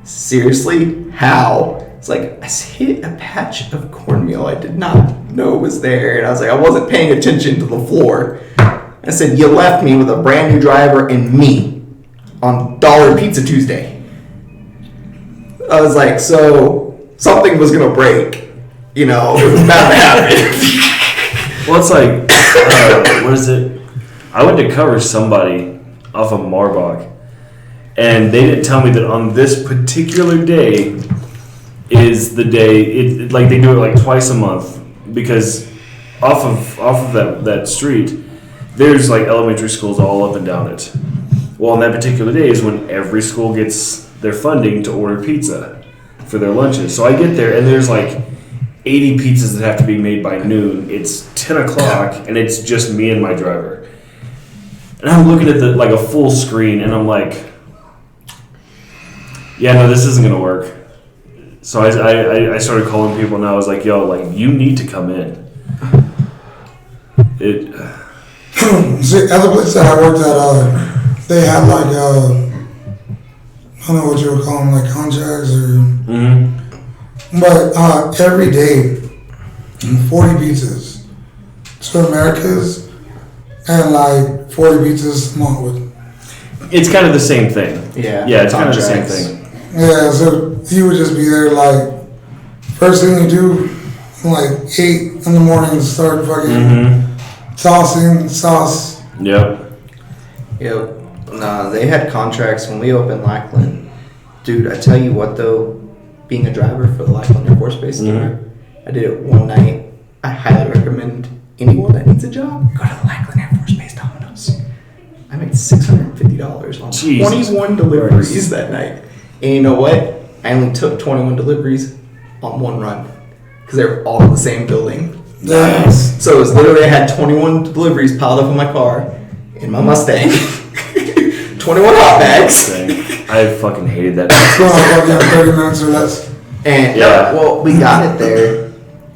"Seriously? How?" It's like, "I hit a patch of cornmeal I did not know was there." And I was like, "I wasn't paying attention to the floor." I said, "You left me with a brand new driver and me on Dollar Pizza Tuesday." I was like, so something was going to break. It was bound to happen. Well, it's like, what is it? I went to cover somebody off of Marbach, and they didn't tell me that on this particular day is the day. Like they do it like twice a month, because off of that street, there's like elementary schools all up and down it. Well, on that particular day is when every school gets their funding to order pizza for their lunches. So I get there and there's like 80 pizzas that have to be made by noon. It's 10 o'clock and it's just me and my driver. And I'm looking at a full screen and I'm like, yeah, no, this isn't gonna work. So I started calling people and I was like, yo, like you need to come in. See, at the place that I worked at, they had like, I don't know what you would call them, like contracts or. Mm-hmm. But every day, 40 pizzas to America's and like 40 pizzas to Montwood. It's kind of the same thing. Yeah. Yeah, it's kind of the same Contracts. thing. Yeah, so you would just be there like, first thing you do, like 8 in the morning, start fucking Mm-hmm. tossing sauce. Yep. Yep. No, they had contracts when we opened Lackland. Dude, I tell you what though, being a driver for the Lackland Air Force Base Mhm. I did it one night. I highly recommend anyone that needs a job, go to the Lackland Air Force Base Domino's. I made $650 on Jesus 21 deliveries Christ. that night. And you know what? I only took 21 deliveries on one run because they were all in the same building. Nice. So it was literally, I had 21 deliveries piled up in my car, in my Mustang. 21 hot bags. Thing. I fucking hated that. So fucking 30 minutes or less. And Yeah. well, we got it there.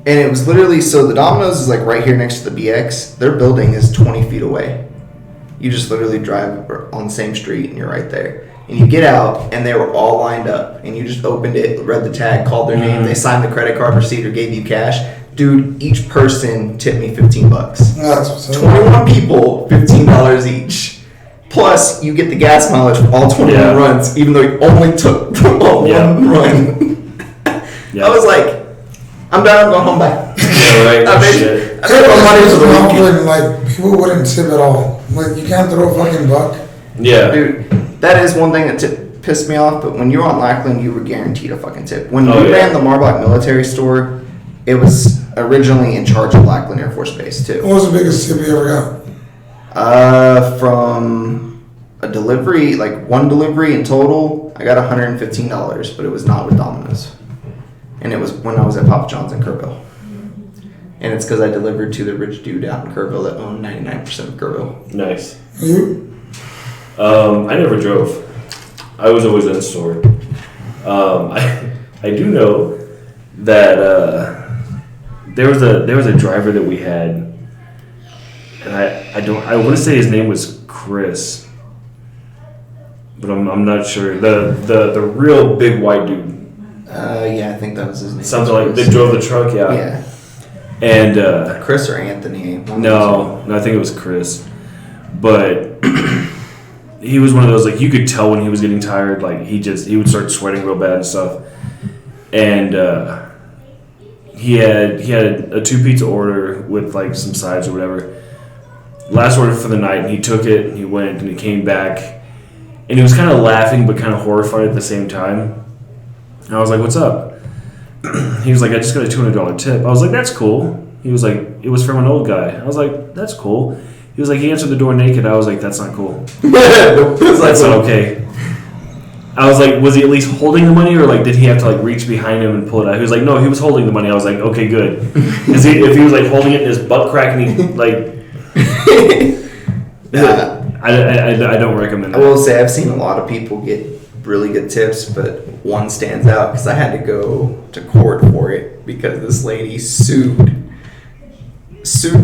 And it was literally, so the Domino's is like right here next to the BX. Their building is 20 feet away. You just literally drive on the same street and you're right there. And you get out and they were all lined up. And you just opened it, read the tag, called their name, they signed the credit card receipt or gave you cash. Dude, each person tipped me $15. That's what's up. 21 people, $15 each. Plus, you get the gas mileage for all 21 Yeah. runs, even though you only took Yeah. one run. Yeah. I was like, I'm done, I'm going home, bye. Yeah, right. I made, Shit. I made my money for the week. When, like, people wouldn't tip at all. Like, you can't throw a fucking buck. Yeah. Dude, that is one thing that pissed me off, but when you were on Lackland, you were guaranteed a fucking tip. When Oh, we yeah. ran the Marbach military store, it was originally in charge of Lackland Air Force Base, too. What was the biggest tip you ever got? From a delivery, like one delivery in total, I got $115, but it was not with Domino's. And it was when I was at Papa John's in Kerrville. And it's because I delivered to the rich dude out in Kerrville that owned 99% of Kerrville. Nice. You? I never drove. I was always in store. I do know that there was a driver that we had, and I want to say his name was Chris, but I'm not sure. The real big white dude. Yeah, I think that was his name. Something like they drove the truck, yeah. Yeah. And Chris or Anthony. one of no, I think it was Chris, but he was one of those, like, you could tell when he was getting tired, like he would start sweating real bad and stuff. And he had a 2 pizza order with like some sides or whatever. Last order for the night, and he took it and he went and he came back, and he was kind of laughing but kind of horrified at the same time. And I was like, "What's up?" He was like, "I just got a $200 tip." I was like, "That's cool." He was like, "It was from an old guy." I was like, "That's cool." He was like, "He answered the door naked." I was like, "That's not cool. That's not okay." I was like, "Was he at least holding the money, or like did he have to like reach behind him and pull it out?" He was like, "No, he was holding the money." I was like, "Okay, good." Because if he was like holding it in his butt crack and he like, I don't recommend I that. will say I've seen a lot of people get really good tips, but one stands out because I had to go to court for it because this lady sued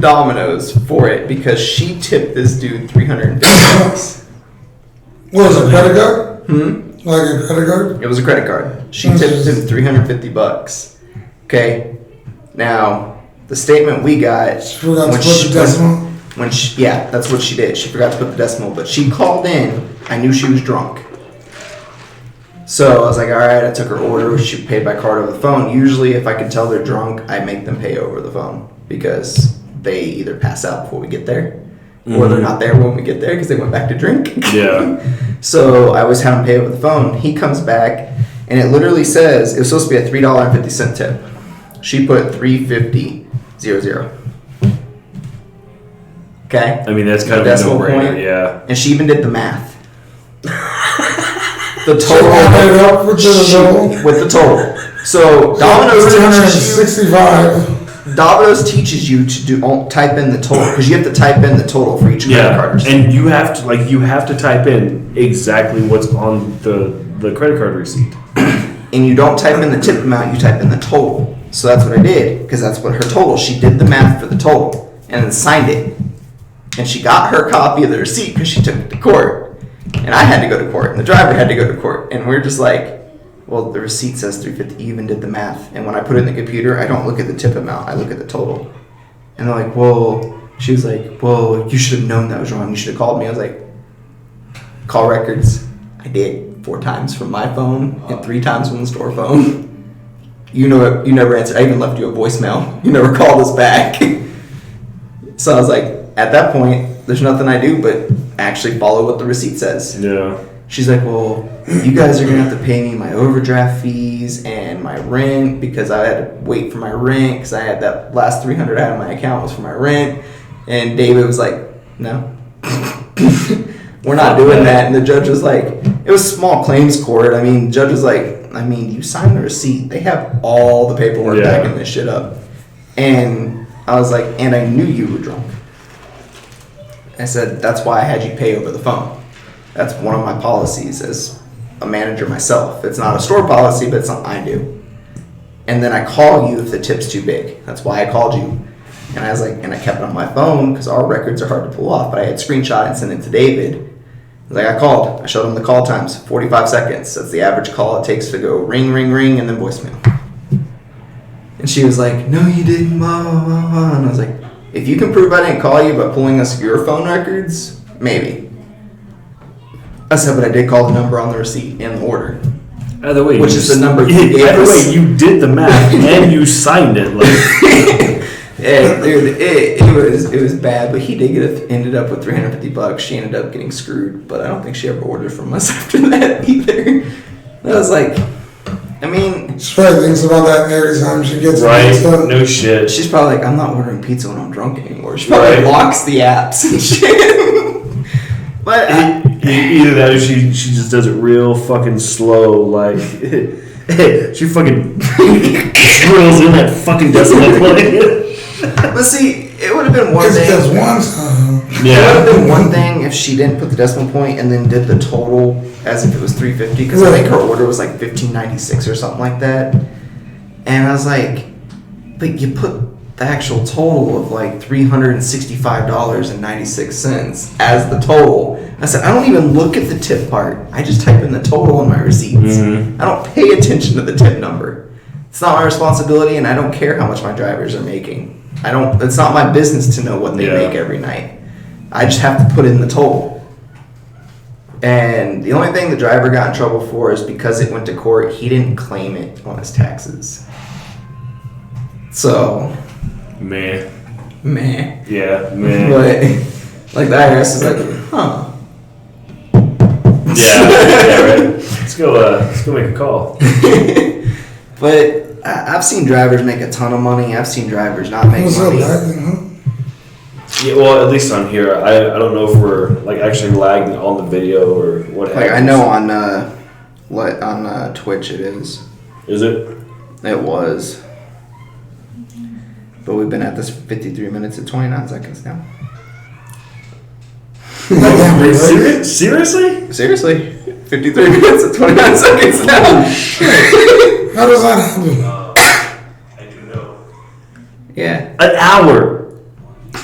Domino's for it because she tipped this dude $350. What was it, credit card? Hmm? Like a credit card? It was a credit card. She tipped him $350. Okay. Now the statement we got. She forgot to when put the decimal? Yeah, that's what she did. She forgot to put the decimal, but she called in. I knew she was drunk. So I was like, all right, I took her order. She paid by card over the phone. Usually if I can tell they're drunk, I make them pay over the phone because they either pass out before we get there or they're not there when we get there because they went back to drink. Yeah. So I always have him pay over the phone. He comes back and it literally says, it was supposed to be a $3.50 tip. She put $3.50.00. Okay? I mean, that's kind of a Decimal no-brainer. point. Yeah. And she even did the math. the total added up with the total. with the total. So Domino's teaches you. 365. Domino's teaches you to type in the total because you have to type in the total for each credit card receipt. and you have to type in exactly what's on the credit card receipt. And you don't type in the tip amount, you type in the total. So that's what I did because that's what her total. She did the math for the total and then signed it. And she got her copy of the receipt because she took it to court. And I had to go to court, and the driver had to go to court. And we're just like, well, the receipt says $350. You even did the math. And when I put it in the computer, I don't look at the tip amount. I look at the total. And they're like, well, she was like, well, you should have known that was wrong. You should have called me. I was like, call records. I did 4 times from my phone and 3 times from the store phone. You know, you never answered. I even left you a voicemail. You never called us back. So I was like, at that point, there's nothing I do but actually follow what the receipt says. Yeah. She's like, well, you guys are going to have to pay me my overdraft fees and my rent because I had to wait for my rent because I had that last $300 out of my account was for my rent. And David was like, no, we're not doing that. And the judge was like, it was small claims court. I mean, the judge was like, I mean, you signed the receipt. They have all the paperwork backing this shit up. And I was like, and I knew you were drunk. I said, that's why I had you pay over the phone. That's one of my policies as a manager myself. It's not a store policy, but it's something I do. And then I call you if the tip's too big. That's why I called you. And I was like, and I kept it on my phone because our records are hard to pull off, but I had screenshot and sent it to David. I was like, I called. I showed him the call times, 45 seconds. That's the average call it takes to go ring, ring, ring, and then voicemail. And she was like, no, you didn't, blah, blah, blah, blah. And I was like, if you can prove I didn't call you by pulling us your phone records, maybe. I said, but I did call the number on the receipt and the order. Either way, Which is the number you gave Either us. way, you did the math and you signed it. Like, Yeah, dude, it was bad, but he did ended up with $350. She ended up getting screwed, but I don't think she ever ordered from us after that either. I was like, I mean, She probably thinks about that every time she gets right? pizza. No shit. she's probably like, I'm not ordering pizza when I'm drunk anymore. She probably Right. locks the apps and shit. But Either that or she just does it real fucking slow. Like, she fucking drills in that fucking decimal point. But see, it would have been one Because thing. there's one time. It would have been one thing if she didn't put the decimal point and then did the total as if it was $350, because I think her order was like $15.96 or something like that. And I was like, but you put the actual total of like $365.96 as the total. I said, I don't even look at the tip part. I just type in the total in my receipts. I don't pay attention to the tip number. It's not my responsibility, and I don't care how much my drivers are making. It's not my business to know what they make every night. I just have to put in the total. And the only thing the driver got in trouble for is because it went to court, he didn't claim it on his taxes. So, Man. But, Yeah, man. like, the IRS is like, huh. Yeah, right. Let's go make a call. But I've seen drivers make a ton of money. I've seen drivers not make What's up, money. lagging, huh? Yeah, well, at least on here, I don't know if we're like actually lagging on the video or what happens. Like, I know on Twitch it is. Is it? It was. But we've been at this for 53 minutes and 29 seconds now. Seriously? Seriously? 53 minutes and 29 seconds now. How does that happen? I do know. Yeah. An hour.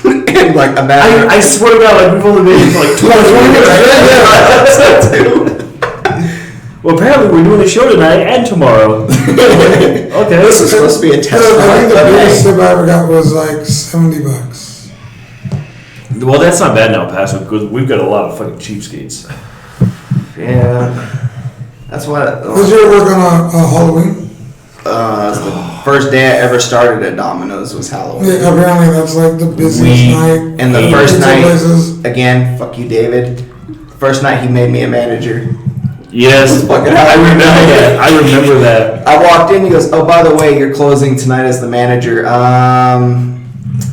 And like a matter I swear to God, like we've only been here for like 20 minutes. Well, apparently we're doing a show tonight and tomorrow. Okay. This is supposed to be a test. I think the run, biggest but tip I ever got was like $70. Well, that's not bad now, Pastor, because we've got a lot of fucking cheapskates. hey. Yeah. That's what. Did you ever work on a Halloween? It's the first day I ever started at Domino's was Halloween. Yeah, apparently that's like the busiest night. And the first Pizza night, places. again, fuck you, David. First night he made me a manager. Yes, Fucking I remember that. I remember that. I walked in, he goes, oh, by the way, you're closing tonight as the manager.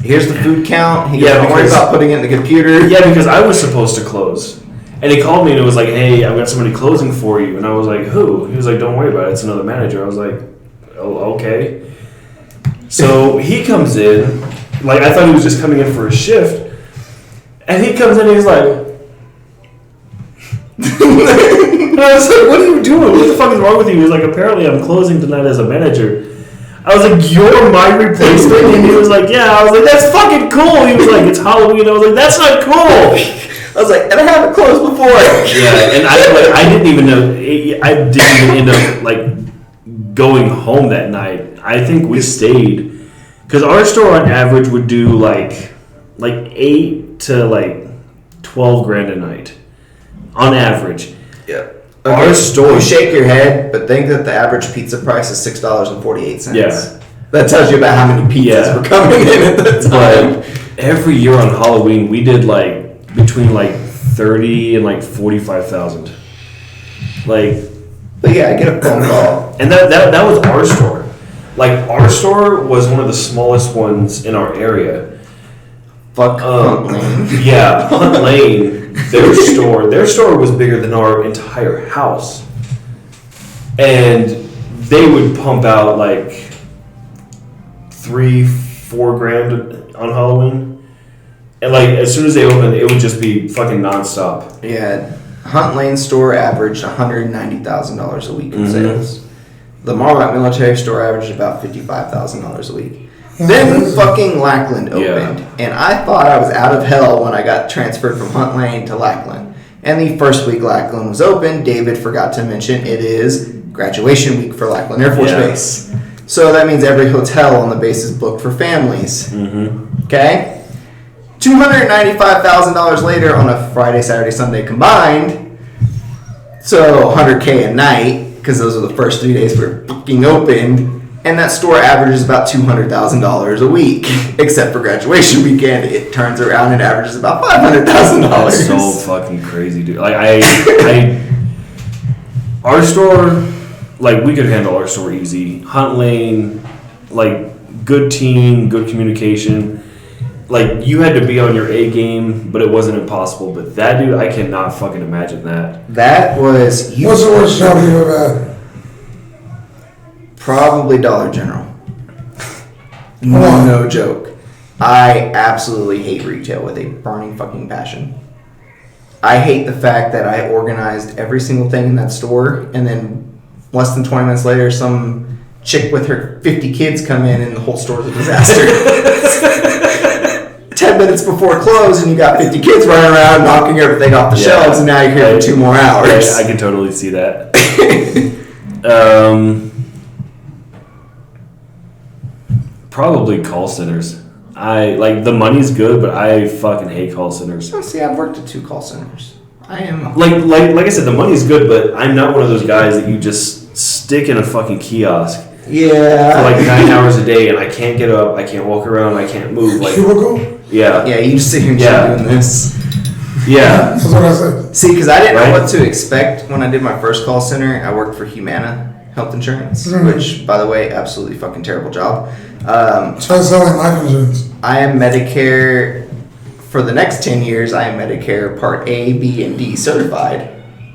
Here's the food count. He goes, Yeah, don't worry because- about putting it in the computer. Yeah, because I was supposed to close. And he called me and it was like, hey, I've got somebody closing for you. And I was like, who? He was like, don't worry about it. It's another manager. I was like, oh, okay. So he comes in, like I thought he was just coming in for a shift. And he comes in and he's like, and I was like, what are you doing? What the fuck is wrong with you? He was like, apparently I'm closing tonight as a manager. I was like, you're my replacement? And he was like, yeah. I was like, that's fucking cool. He was like, it's Halloween. I was like, that's not cool. I was like, and I haven't closed before. Yeah, and I didn't even know. I didn't even end up like going home that night. I think we stayed because our store on average would do like 8 to like 12 grand a night on average. Yeah. Our store. You shake your head, but think that the average pizza price is $6.48. Yeah. That tells you about how many pizzas were coming in at the time. But every year on Halloween, we did like between like 30 and like 45,000. Like, but yeah, I get a phone call. and that was our store. Like our store was one of the smallest ones in our area. Fuck Hunt Lane. Yeah, Hunt Lane. Their store was bigger than our entire house, and they would pump out like 3-4 grand on Halloween, and like as soon as they opened, it would just be fucking nonstop. Yeah, Hunt Lane store averaged $190,000 a week in sales. The Marlboro Military store averaged about $55,000 a week. Then fucking Lackland opened, and I thought I was out of hell when I got transferred from Hunt Lane to Lackland. And the first week Lackland was open, David forgot to mention it is graduation week for Lackland Air Force Base. So that means every hotel on the base is booked for families. Mm-hmm. Okay? $295,000 later on a Friday, Saturday, Sunday combined. So $100K a night, because those are the first 3 days we were fucking open. And that store averages about $200,000 a week, except for graduation weekend. It turns around and averages about $500,000. That's so fucking crazy, dude. Like our store, like we could handle our store easy. Hunt Lane, like good team, good communication. Like you had to be on your A game, but it wasn't impossible. But that dude, I cannot fucking imagine that. That was What's the worst job you ever had? probably Dollar General. Why? No joke. I absolutely hate retail with a burning fucking passion. I hate the fact that I organized every single thing in that store, and then less than 20 minutes later, some chick with her 50 kids come in, and the whole store's a disaster. 10 minutes before close, and you got 50 kids running around knocking everything off the shelves, and now you're here for 2 more hours. I can totally see that. Probably call centers. I like the money's good, but I fucking hate call centers. Oh, see, I've worked at 2 call centers. I am Like I said, the money's good, but I'm not one of those guys that you just stick in a fucking kiosk for like 9 hours a day, and I can't get up, I can't walk around, I can't move. Like, Cubicle? yeah, Yeah, you just sit here and keep doing this. yeah. That's what I said. See, because I didn't Right. know what to expect when I did my first call center. I worked for Humana Health Insurance, which, by the way, absolutely fucking terrible job. Try selling life insurance. I am Medicare, for the next 10 years, I am Medicare Part A, B, and D certified.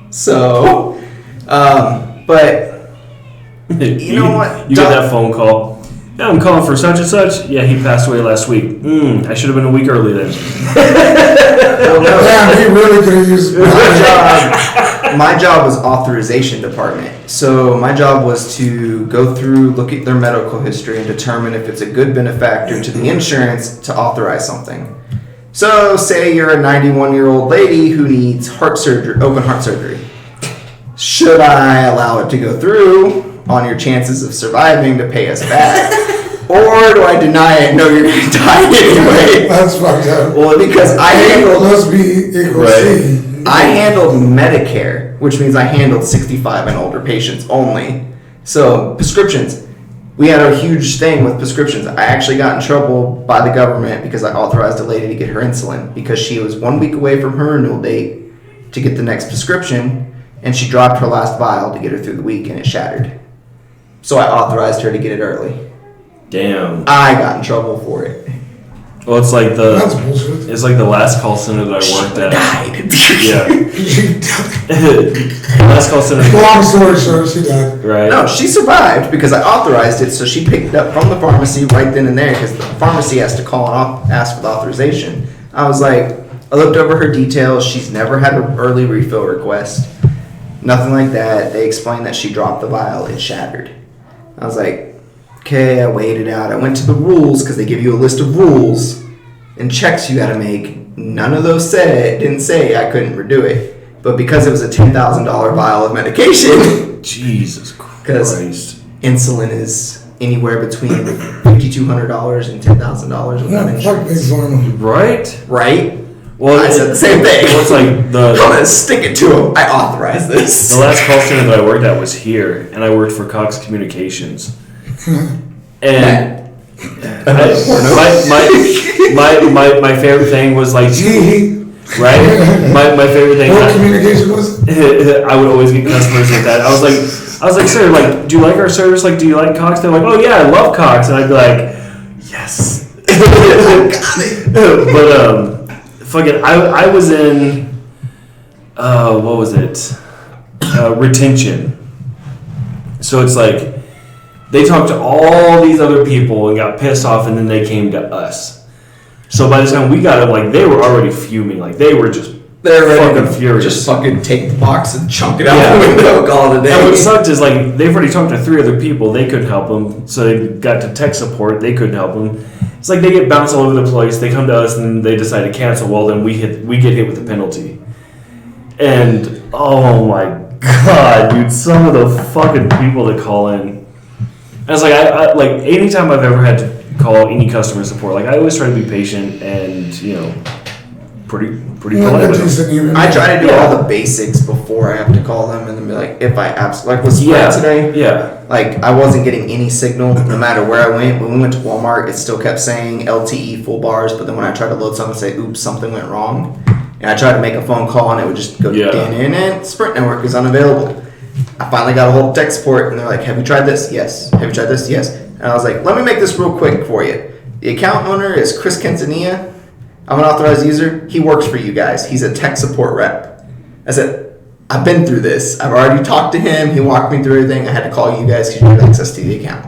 So, but you know what? You get that phone call. Yeah, I'm calling for such and such. Yeah, he passed away last week. I should have been a week early then. Damn, he really could have used My job was authorization department. So my job was to go through, look at their medical history, and determine if it's a good benefactor to the insurance to authorize something. So say you're a 91-year-old lady who needs heart surgery, open heart surgery. Should I allow it to go through on your chances of surviving to pay us back? Or do I deny it? No, you're going to die anyway. That's fucked up. Well, because I handled Must be equal C. I handled Medicare, which means I handled 65 and older patients only. So prescriptions, we had a huge thing with prescriptions. I actually got in trouble by the government because I authorized a lady to get her insulin because she was 1 week away from her renewal date to get the next prescription, and she dropped her last vial to get her through the week, and it shattered. So I authorized her to get it early. Damn. I got in trouble for it. Well, it's like That's the bullshit. it's like the last call center that I worked at. Died. Yeah, the last call center. Long story short, she died. Right. No, she survived because I authorized it, so she picked it up from the pharmacy right then and there because the pharmacy has to call and ask for the authorization. I was like, I looked over her details. She's never had an early refill request. Nothing like that. They explained that she dropped the vial. It shattered. I was like, okay, I weighed it out. I went to the rules because they give you a list of rules and checks you got to make. None of those didn't say I couldn't redo it. But because it was a $10,000 vial of medication, Jesus because Christ. insulin is anywhere between $5,200 and $10,000 without Yeah, fuck insurance. Big Pharma. Right. Right? Well, I said the same thing. Well, it's like I'm the gonna stick it to him. I authorized this. last call center that I worked at was here, and I worked for Cox Communications. And my favorite thing was like, right? My favorite thing. What communication was it? I would always get customers with that. I was like, sir, like, do you like our service? Like, do you like Cox? They're like, oh yeah, I love Cox, and I'd be like, yes. But fucking, I was in, what was it? Retention. So it's like they talked to all these other people and got pissed off, and then they came to us. So by the time we got it, like, they were already fuming. Like, they were just They're ready fucking to furious. just fucking take the box and chunk it out Yeah. the window, call it a day. And what sucked is, like, they've already talked to 3 other people. They couldn't help them. So they got to tech support. They couldn't help them. It's like they get bounced all over the place. They come to us and they decide to cancel. Well, then we get hit with a penalty. And oh my god, dude, some of the fucking people that call in. I was like, I like anytime I've ever had to call any customer support, like I always try to be patient and pretty Yeah, polite that's with them. decent even. I try to do Yeah. all the basics before I have to call them, and then be like, if I like was Yeah, today. yeah. Like, I wasn't getting any signal no matter where I went. When we went to Walmart, it still kept saying LTE full bars, but then when I tried to load something, say, oops, something went wrong. And I tried to make a phone call, and it would just go, Yeah. and Sprint network is unavailable. I finally got a hold of tech support, and they're like, have you tried this? Yes. Have you tried this? Yes. And I was like, let me make this real quick for you. The account owner is Chris Quintanilla. I'm an authorized user. He works for you guys. He's a tech support rep. I said, I've been through this. I've already talked to him. He walked me through everything. I had to call you guys because you have access to the account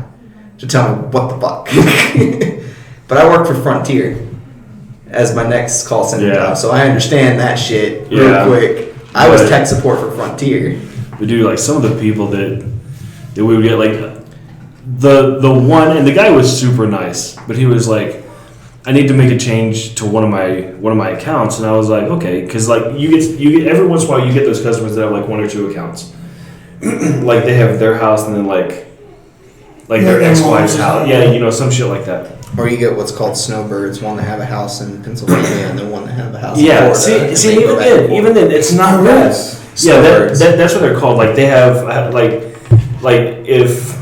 to tell me what the fuck. But I work for Frontier as my next call center Yeah. job, so I understand that shit Yeah. real quick. I was But- tech support for Frontier. But dude, like some of the people that we would get, like the one, and the guy was super nice, but he was like, I need to make a change to one of my accounts, and I was like, okay, because like you get every once in a while you get those customers that have like 1 or 2 accounts, like they have their house and then like their Yeah, ex-wife's yeah. house, yeah, some shit like that. Or you get what's called snowbirds, one that have a house in Pennsylvania and then one that have a house Yeah, in Florida. see, and they go back and forth. even then, it's not that. Yeah, Snowbirds. that's what they're called. Like they have like if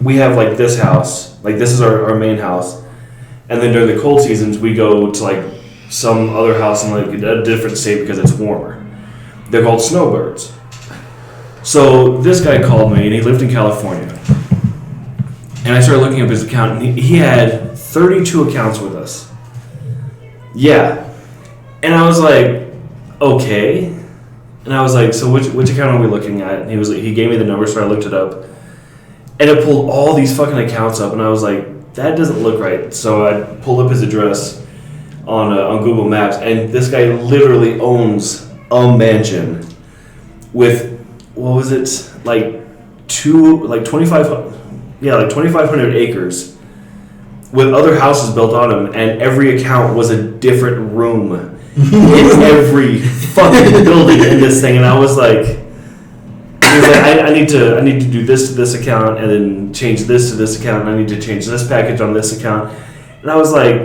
we have like this house, like this is our main house, and then during the cold seasons we go to like some other house in like a different state because it's warmer. They're called snowbirds. So this guy called me and he lived in California, and I started looking up his account, and he had 32 accounts with us. Yeah, and I was like, okay. And I was like, so which account are we looking at? And he gave me the number, so I looked it up. And it pulled all these fucking accounts up, and I was like, that doesn't look right. So I pulled up his address on Google Maps, and this guy literally owns a mansion with, what was it, like 2,500 acres with other houses built on them, and every account was a different room in every fucking building in this thing. And I was like, I need to do this to this account, and then change this to this account, and I need to change this package on this account. And I was like,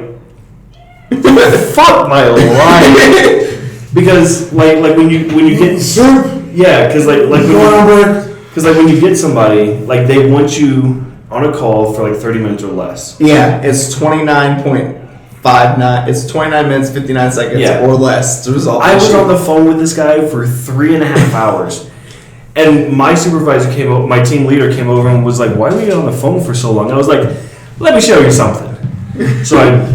fuck my life. Because like when you get Soup. yeah, because like when you get somebody, like they want you on a call for like 30 minutes or less. Yeah, it's 29.59. It's 29 minutes 59 seconds Yeah. or less to resolve. I was issue. on the phone with this guy for 3.5 hours. And my supervisor came over, my team leader came over and was like, why were you on the phone for so long? I was like, let me show you something. So I,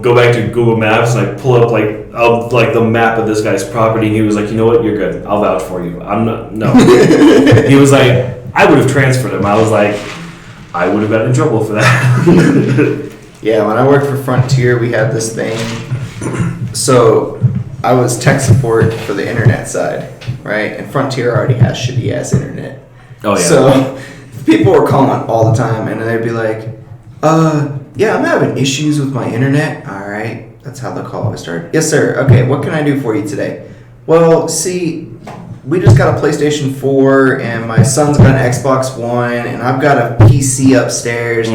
go back to Google Maps and I pull up like the map of this guy's property. And he was like, you know what, you're good. I'll vouch for you. I'm not. No. He was like, I would have transferred him. I was like, I would have gotten in trouble for that. Yeah, when I worked for Frontier, we had this thing. So I was tech support for the internet side, right? And Frontier already has shitty ass internet. Oh yeah. So people were calling all the time, and they'd be like, yeah, I'm having issues with my internet. All right, that's how the call always started. Yes, sir. Okay, what can I do for you today? Well, see, we just got a PlayStation 4, and my son's got an Xbox One, and I've got a PC upstairs,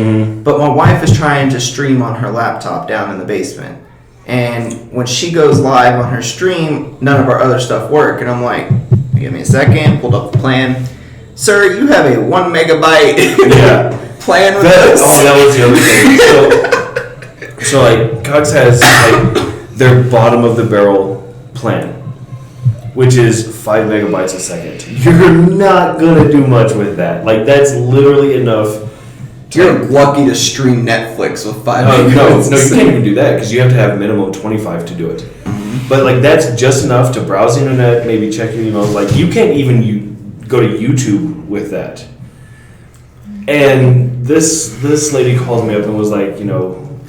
but my wife is trying to stream on her laptop down in the basement. And when she goes live on her stream, none of our other stuff work. And I'm like, give me a second, pulled up the plan. Sir, you have a 1 megabyte plan with us. Oh, that was the other thing. So like, Cox has like their bottom of the barrel plan, which is 5 megabytes a second. You're not gonna do much with that. Like, that's literally enough. You're lucky to stream Netflix with 5 No, megabytes. you can't even do that because you have to have minimum 25 to do it. But like, that's just enough to browse the internet, maybe check your emails. Like, you can't even go to YouTube with that. And this lady called me up and was like,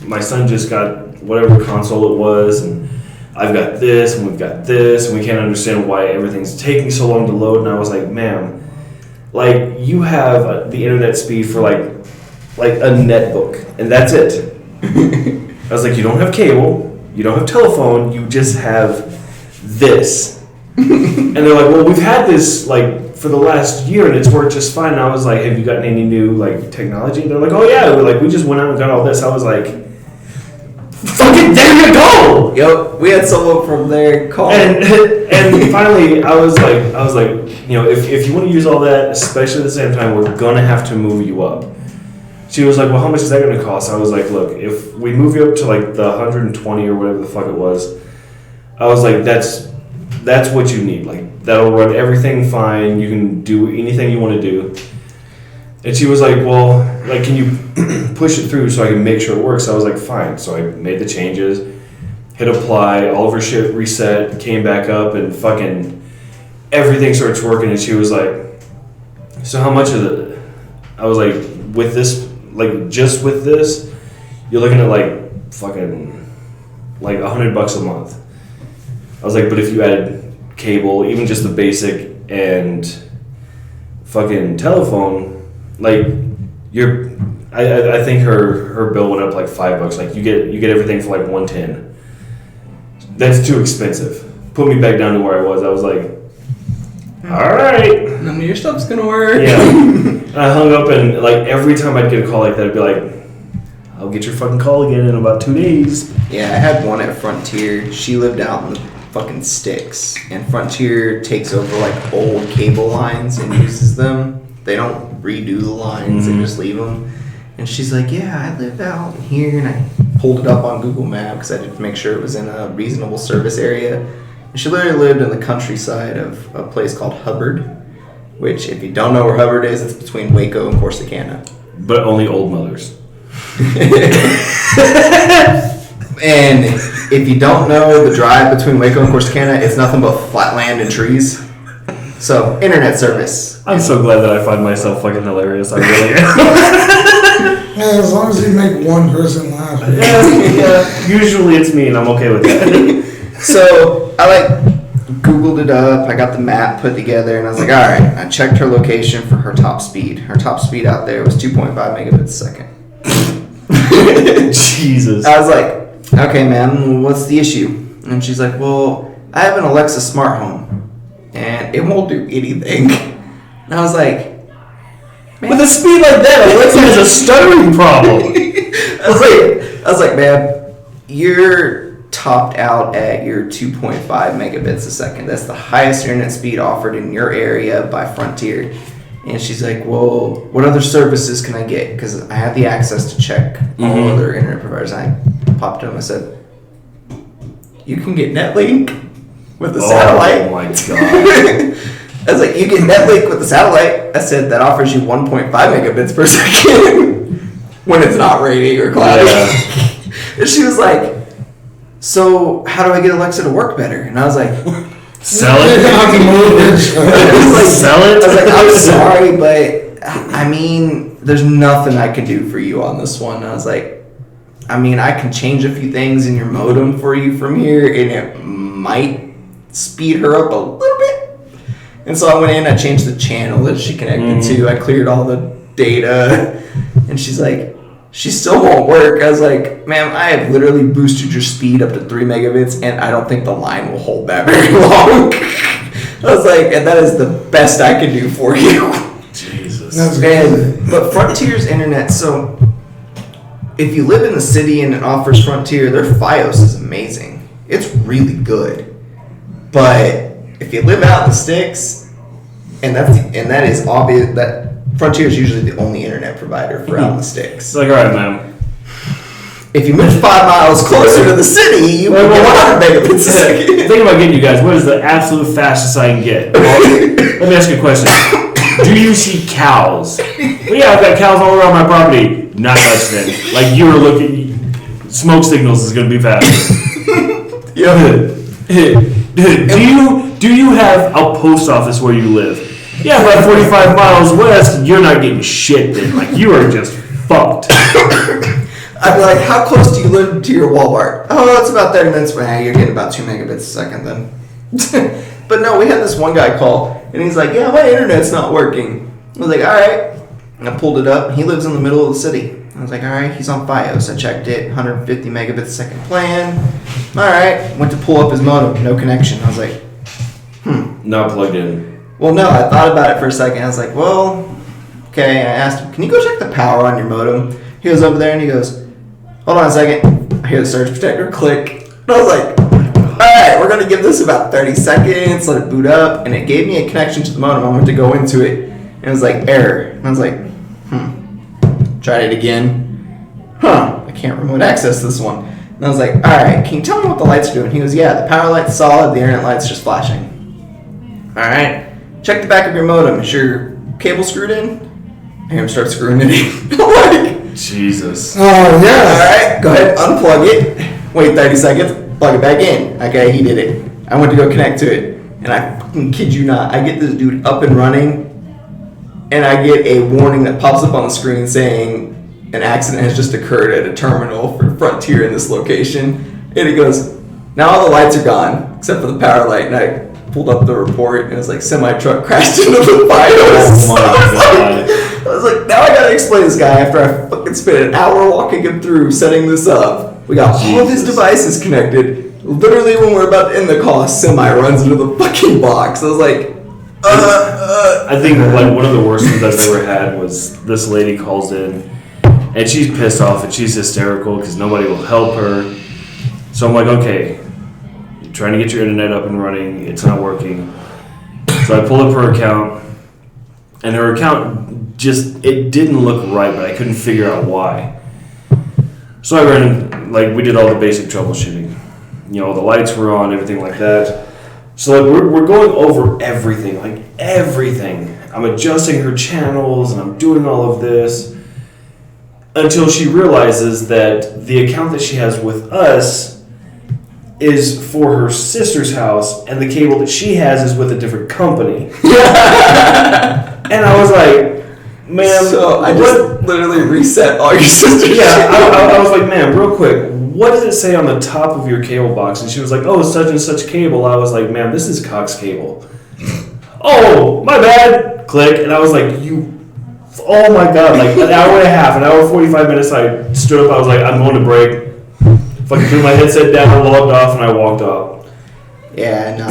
my son just got whatever console it was, and I've got this, and we've got this, and we can't understand why everything's taking so long to load. And I was like, ma'am, like, you have the internet speed for like a netbook, and that's it. I was like, you don't have cable, you don't have telephone, you just have this. And they're like, well, we've had this like for the last year and it's worked just fine. And I was like, have you gotten any new like technology? And they're like, oh yeah, we just went out and got all this. I was like, fucking there you go. Yep, we had someone from there call. And finally, I was like, if you want to use all that, especially at the same time, we're gonna have to move you up. She was like, well, how much is that going to cost? I was like, look, if we move you up to like the 120 or whatever the fuck it was, I was like, that's what you need. Like, that'll run everything fine. You can do anything you want to do. And she was like, well, like, can you push it through so I can make sure it works? I was like, fine. So I made the changes, hit apply, all of her shit reset, came back up, and fucking everything starts working. And she was like, so how much is it? I was like, with this, like, just with this, you're looking at like fucking like $100 a month. I was like, but if you added cable, even just the basic and fucking telephone, like, I think her bill went up like $5. Like, you get everything for like $110. That's too expensive. Put me back down to where I was. I was like, all right. None of your stuff's gonna work. Yeah. And I hung up, and like every time I'd get a call like that, I'd be like, I'll get your fucking call again in about 2 days. Yeah, I had one at Frontier. She lived out in the fucking sticks, and Frontier takes over like old cable lines and uses them. They don't redo the lines, they just leave them. And she's like, yeah, I live out here, and I pulled it up on Google Maps because I did make sure it was in a reasonable service area. And she literally lived in the countryside of a place called Hubbard, which, if you don't know where Hubbard is, it's between Waco and Corsicana. But only old mothers. And if you don't know the drive between Waco and Corsicana, it's nothing but flat land and trees. So, internet service. I'm so glad that I find myself fucking hilarious. I really am. Yeah, as long as you make one person laugh. Yeah. Usually it's me, and I'm okay with that. So, I Googled it up, I got the map put together, and I was like, alright, I checked her location for her top speed. Her top speed out there was 2.5 megabits a second. Jesus. I was like, okay, man, what's the issue? And she's like, well, I have an Alexa smart home, and it won't do anything. And I was like, man. With a speed like that, Alexa has a stuttering problem. I was like, man, you're topped out at your 2.5 megabits a second. That's the highest internet speed offered in your area by Frontier. And she's like, well, what other services can I get? Because I had the access to check all other internet providers. I popped them. I said, you can get Netlink with the satellite. Oh my god. I was like, you get Netlink with the satellite. I said, that offers you 1.5 megabits per second. when it's not raining or cloudy. Yeah. And she was like, so how do I get Alexa to work better? And I was like, Sell You it. have to move it. I was like, Sell it. I was like, I'm sorry, but I mean, there's nothing I can do for you on this one. And I was like, I mean, I can change a few things in your modem for you from here, and it might speed her up a little bit. And so I went in, I changed the channel that she connected to, I cleared all the data, and she's like, she still won't work. I was like, ma'am, I have literally boosted your speed up to 3 megabits, and I don't think the line will hold that very long. I was like, and that is the best I can do for you. Jesus. That's good. But Frontier's internet, so if you live in the city and it offers Frontier, their Fios is amazing. It's really good. But if you live out in the sticks, and that is obvious, that Frontier is usually the only internet provider for out in the sticks. It's like, all right, ma'am. If you move 5 miles closer to the city, you will get 100 megabits a second. Think about getting you guys. What is the absolute fastest I can get? Well, let me ask you a question. Do you see cows? Well, yeah, I've got cows all around my property. Not much then. Like you were looking, smoke signals is going to be faster. Do you have a post office where you live? Yeah, about 45 miles west. You're not getting shit then. Like you are just fucked. I'd be like, how close do you live to your Walmart? Oh, it's about 30 minutes. Well, you're getting about 2 megabits a second then. But no, we had this one guy call, and he's like, yeah, my internet's not working. I was like, all right. And I pulled it up. He lives in the middle of the city. I was like, all right, he's on Fios. I checked it, 150 megabits a second plan. All right. Went to pull up his modem, no connection. I was like, Not plugged in. well, no, I thought about it for a second. I was like, well, okay. I asked him, can you go check the power on your modem? He goes over there and he goes, hold on a second. I hear the surge protector click. And I was like, all right, we're going to give this about 30 seconds, let it boot up. And it gave me a connection to the modem. I went to go into it, and it was like, error. And I was like, Tried it again. I can't remote access this one. And I was like, all right, can you tell me what the lights are doing? He goes, yeah, the power light's solid, the internet light's just flashing. All right, check the back of your modem. Is your cable screwed in? I hear him start screwing it in. I'm like, Jesus. Oh, yes. all right, go ahead, unplug it. Wait 30 seconds, plug it back in. Okay, he did it. I went to go connect to it, and I fucking kid you not, I get this dude up and running, and I get a warning that pops up on the screen saying an accident has just occurred at a terminal for Frontier in this location. And it goes, now all the lights are gone, except for the power light. And I pulled up the report, and it was like semi-truck crashed into the Fios. Oh my God. I was like, now I gotta explain this guy after I fucking spent an hour walking him through setting this up. We got all of his devices connected. Literally, when we're about to end the call, a semi runs into the fucking box. I was like, I think like one of the worst ones I've ever had was this lady calls in and she's pissed off and she's hysterical because nobody will help her. So I'm like, okay, you're trying to get your internet up and running, it's not working. So I pulled up her account and her account just, it didn't look right, but I couldn't figure out why. So I ran, like we did all the basic troubleshooting. You know, the lights were on, everything like that. So like we're going over everything, like everything. I'm adjusting her channels and I'm doing all of this until she realizes that the account that she has with us is for her sister's house and the cable that she has is with a different company. And I was like, ma'am, so I just literally reset all your sister's yeah, I was like, ma'am, real quick, what does it say on the top of your cable box? And she was like, oh, such and such cable. I was like, ma'am, this is Cox Cable. Oh, my bad. Click. And I was like, oh my God, like an hour and a half, an hour 45 minutes, I stood up, I was like, I'm going to break. Fucking threw my headset down, logged off, and I walked off. Yeah, no,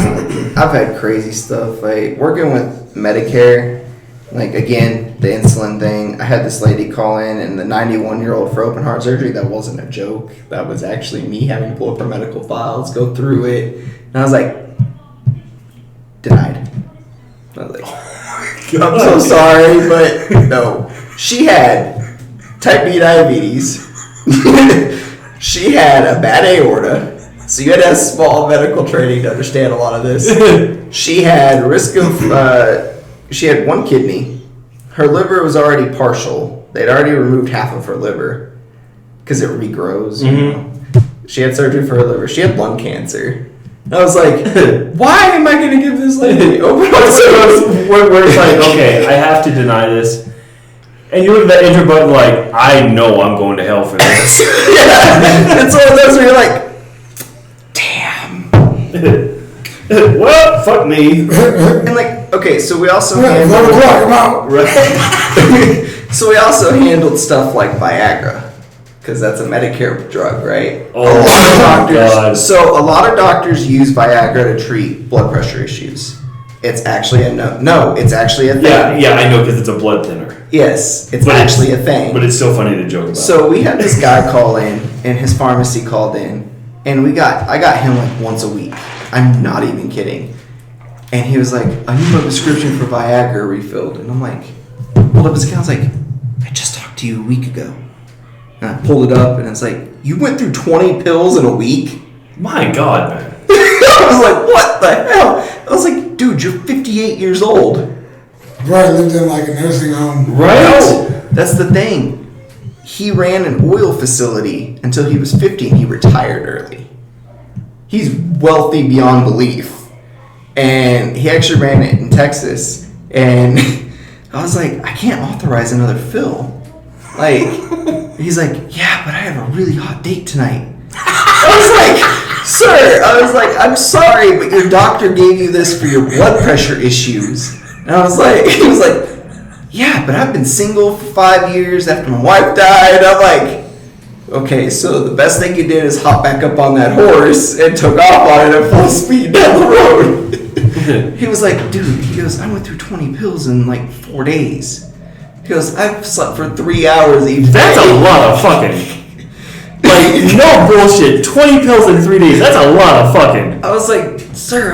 I've had crazy stuff. Like working with Medicare, like again, the insulin thing. I had this lady call in, and the 91-year-old for open heart surgery. That wasn't a joke. That was actually me having to pull up her medical files, go through it, and I was like, denied. I was like, I'm so sorry, but no. She had type 2 diabetes. She had a bad aorta, so you had to have small medical training to understand a lot of this. She had risk of, she had one kidney. Her liver was already partial, They'd already removed half of her liver because it regrows. You know? She had surgery for her liver. She had lung cancer. And I was like, why am I going to give this lady open heart where it's like, okay, I have to deny this. And you look at that enter button like, I know I'm going to hell for this. Yeah. It's one of those where you're like, damn. Well, fuck me. And like, okay, so we also Yeah, 11 o'clock, I'm out. so we also handled stuff like Viagra, because that's a Medicare drug, right? Oh, a lot of doctors. God. So a lot of doctors use Viagra to treat blood pressure issues. It's actually a no. It's actually a thing. Yeah, I know because it's a blood thinner. Yes, it's But actually a thing. But it's still funny to joke about. So we had this guy call in, and his pharmacy called in, and I got him like once a week. I'm not even kidding. And he was like, I need my prescription for Viagra refilled. And I'm like, pulled up his account. I was like, I just talked to you a week ago. And I pulled it up, and it's like, you went through 20 pills in a week? My God, man. I was like, what the hell? I was like, dude, you're 58 years old. Probably lived in like a nursing home. Right? No, that's the thing. He ran an oil facility until he was 50 and he retired early. He's wealthy beyond belief. And he actually ran it in Texas. And I was like, I can't authorize another fill. Like, he's like, yeah, but I have a really hot date tonight. I was like, sir, I'm sorry, but your doctor gave you this for your blood pressure issues. And I was like, he was like, yeah, but I've been single for 5 years after my wife died. I'm like, okay, so the best thing you did is hop back up on that horse and took off on it at full speed down the road. He was like, dude, he goes, I went through 20 pills in like 4 days. He goes, I've slept for 3 hours each That's day. a lot of fucking. Like, no bullshit. 20 pills in 3 days. That's a lot of fucking. I was like, sir,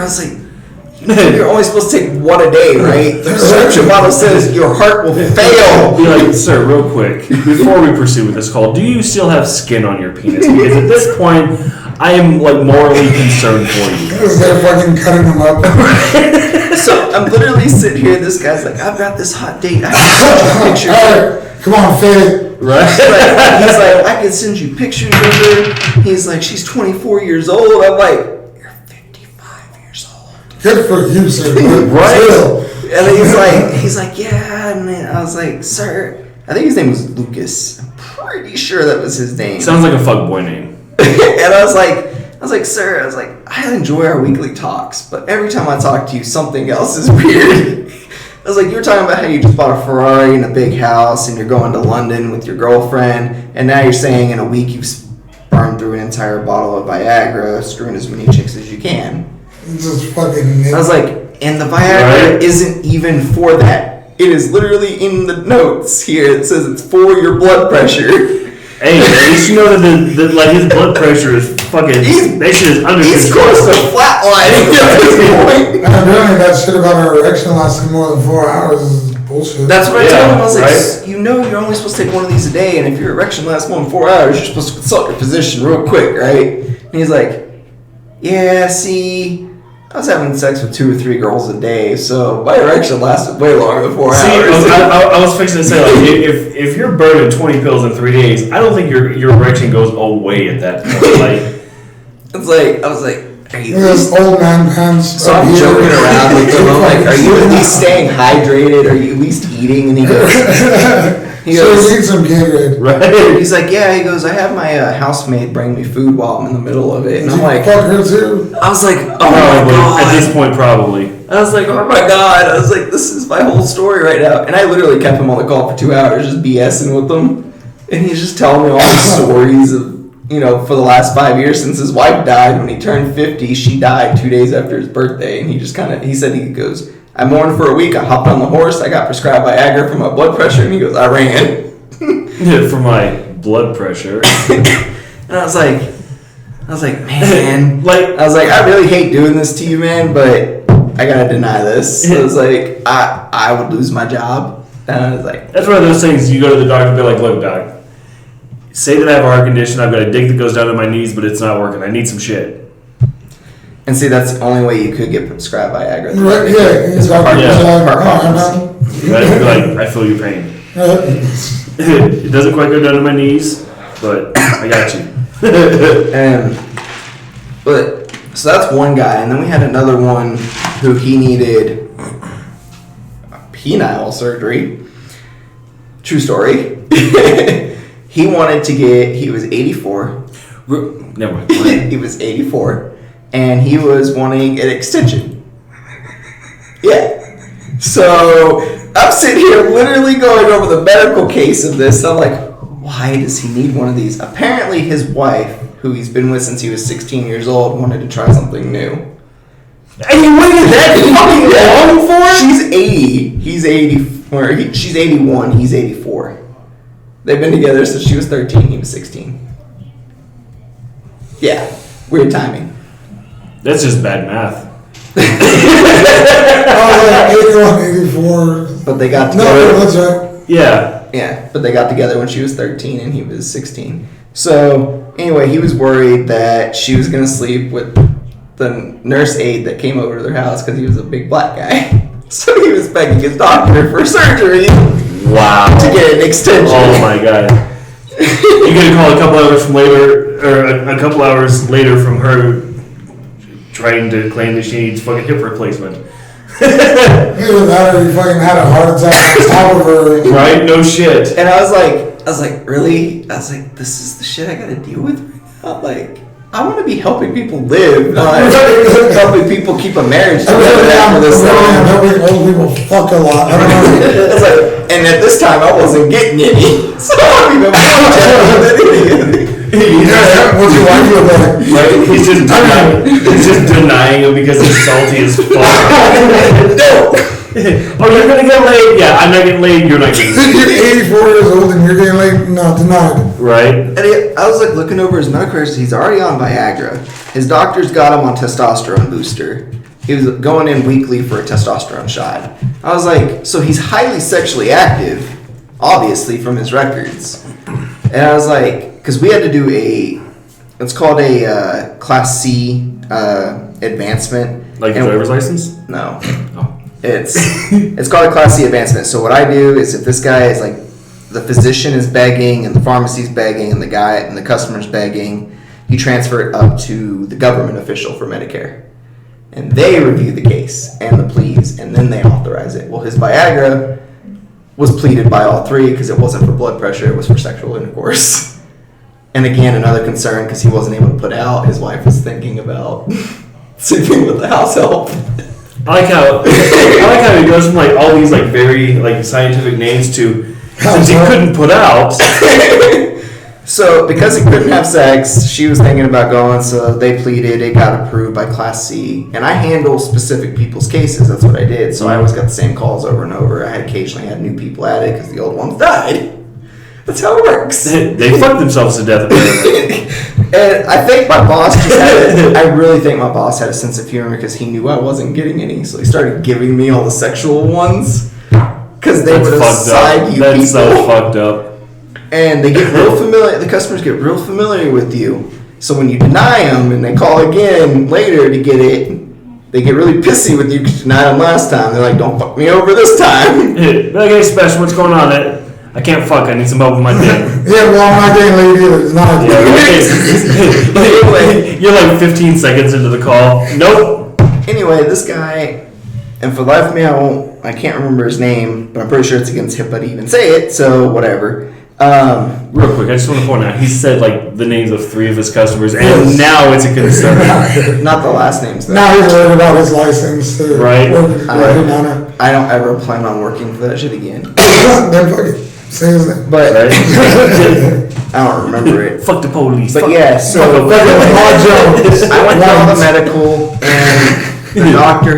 you know, you're only supposed to take one a day, right? The prescription bottle says your heart will fail. Be like, sir, real quick, before we proceed with this call, do you still have skin on your penis? Because at this point, I am like morally concerned for you. They're fucking cutting them up. So I'm literally sitting here. This guy's like, I've got this hot date. I can send you pictures. Alright, come on, Faye. Right? He's like, I can send you pictures of her. He's like, she's 24 years old. I'm like, you're 55 years old. Good for you, sir. Right? Still. And he's like, yeah. And I was like, sir, I think his name was Lucas. I'm pretty sure that was his name. Sounds like a fuckboy name. And I was like, sir, I enjoy our weekly talks, but every time I talk to you, something else is weird. I was like, you're talking about how you just bought a Ferrari and a big house and you're going to London with your girlfriend, and now you're saying in a week you've burned through an entire bottle of Viagra, screwing as many chicks as you can. It's just fucking. I was like, and the Viagra Right. isn't even for that. It is literally in the notes here. It says it's for your blood pressure. Hey, at least you know that like his blood pressure is fucking. That shit is under He's control. close to flatlining at this point. Apparently that shit about our erection lasting more than 4 hours is bullshit. That's what I told him. I was like, right? you know, you're only supposed to take one of these a day, and if your erection lasts more than 4 hours, you're supposed to consult your physician real quick, right? And he's like, yeah, see, I was having sex with 2 or 3 girls a day, so my erection lasted way longer than 4 See, hours. I was fixing to say, like, if you're burning 20 pills in 3 days, I don't think your erection goes away at that point. Like, It's like, I was like, are you This old man pants. So I'm joking around with him. I'm like, are you at least staying hydrated? Are you at least eating? And he goes, So eat some Gatorade. right? he's like, yeah. He goes, I have my housemaid bring me food while I'm in the middle of it. And I'm like, Fuck her too. I was like, oh my Probably. At this god. point, probably. I was like, oh my god. I was like, this is my whole story right now. And I literally kept him on the call for 2 hours, just BSing with him. And he's just telling me all these stories of, you know, for the last 5 years since his wife died. When he turned 50, she died 2 days after his birthday. And he just kind of, he said, he goes, I mourned for a week. I hopped on the horse. I got prescribed Viagra for my blood pressure. And he goes, I ran. For my blood pressure. And I was like, man. Like, I was like, I really hate doing this to you, man, but I gotta deny this. I was like, I would lose my job. And I was like, that's one of those things you go to the doctor and be like, look, doc, say that I have a heart condition, I've got a dick that goes down to my knees, but it's not working. I need some shit. and see, that's the only way you could get prescribed Viagra. Right, yeah, Is exactly. heart Yeah. heart I problems. know. Right? Be like, I feel your pain. It doesn't quite go down to my knees, but I got you. But so that's one guy, and then we had another one who he needed penile surgery. True story. He wanted to get. He was 84. Never mind. He was 84, and he was wanting an extension. Yeah. So I'm sitting here literally going over the medical case of this. I'm like, why does he need one of these? Apparently, his wife, who he's been with since he was 16 years old, wanted to try something new. And you waited that fucking long for it? She's 80. He's 84. She's 81. He's 84. They've been together since she was 13. He was 16. Yeah. Weird timing. That's just bad math. I was like 81, 84. But they got No, together. that's right. Yeah. Yeah, but they got together when she was 13 and he was 16. So, anyway, he was worried that she was going to sleep with the nurse aide that came over to their house because he was a big black guy. So he was begging his doctor for surgery Wow. to get an extension. Oh my god. You're gonna call a couple hours from later, or a couple hours later from her trying to claim that she needs fucking hip replacement. Either that or you fucking had a heart attack on top of her. Right? No shit. And I was like, really? I was like, this is the shit I gotta deal with right now? Like, I want to be helping people live, not helping people keep a marriage together after this I'm long. helping old people fuck a lot. I don't know. I was like, and at this time I wasn't getting any, so I'm even more jealous than anything. Yeah, what's your wife look like? Right? He's just denying him because he's salty as fuck. No. Oh, you're gonna get laid? Yeah, I'm not getting laid. You're not getting laid. You're 84 years old and you're getting late? No, denied. Right? And I was like looking over his medical records. He's already on Viagra. His doctor's got him on testosterone booster. He was going in weekly for a testosterone shot. I was like, so he's highly sexually active, obviously from his records. And I was like, because we had to do it's called a Class C advancement. Like a And- driver's license? No. Oh. It's called a Class C advancement. So what I do is if this guy is like, the physician is begging and the pharmacy's begging and the guy and the customer's begging, you transfer it up to the government official for Medicare. And they review the case and the pleas and then they authorize it. Well, his Viagra was pleaded by all three because it wasn't for blood pressure, it was for sexual intercourse. And again, another concern because he wasn't able to put out. His wife was thinking about sleeping with the house help. I like how he goes from like all these like very like scientific names to since he couldn't put out. So because he couldn't have sex, she was thinking about going, so they pleaded, it got approved by Class C. And I handle specific people's cases, that's what I did. So I always got the same calls over and over. I occasionally had new people added because the old ones died. That's how it works. They fucked themselves to death apparently. And I think my boss just had I really think my boss had a sense of humor because he knew I wasn't getting any. So he started giving me all the sexual ones. Because they would assign you That's people. so fucked up. And they get real familiar, the customers get real familiar with you. So when you deny them and they call again later to get it, they get really pissy with you because you denied them last time. They're like, don't fuck me over this time. Okay, special, what's going on? I can't fuck, I need some help with my dick. Yeah, well, I'm not getting laid either. It's not. Yeah, you're like 15 seconds into the call. Nope. Anyway, this guy, and for the life of me, I can't remember his name, but I'm pretty sure it's against HIPAA to even say it, so whatever. Real quick, I just want to point out, he said like the names of 3 of his customers, and now it's a concern. Not the last names, though. Now he's worried about his license. Right. Working on it. I don't ever plan on working for that shit again. Then fuck it. Say his name. But Right? I don't remember it. Fuck the police. But Fuck- yeah, so Fuck it. Lamar Jones. I went to all the Once. medical, and the doctor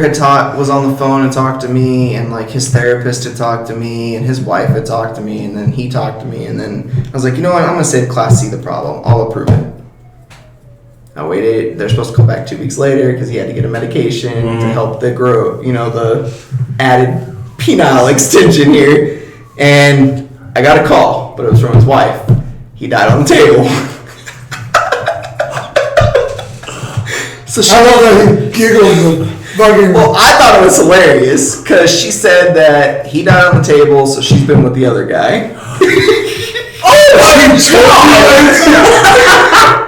was on the phone and talked to me, and like his therapist had talked to me, and his wife had talked to me, and then he talked to me, and then I was like, you know what, I'm gonna save Class C the problem. I'll approve it. I waited. They're supposed to come back 2 weeks later because he had to get a medication to help the grow, the added penile extension here, and I got a call, but it was from his wife. He died on the table. So she I love that he giggles the fucking. Well, I thought it was hilarious because she said that he died on the table, so she's been with the other guy.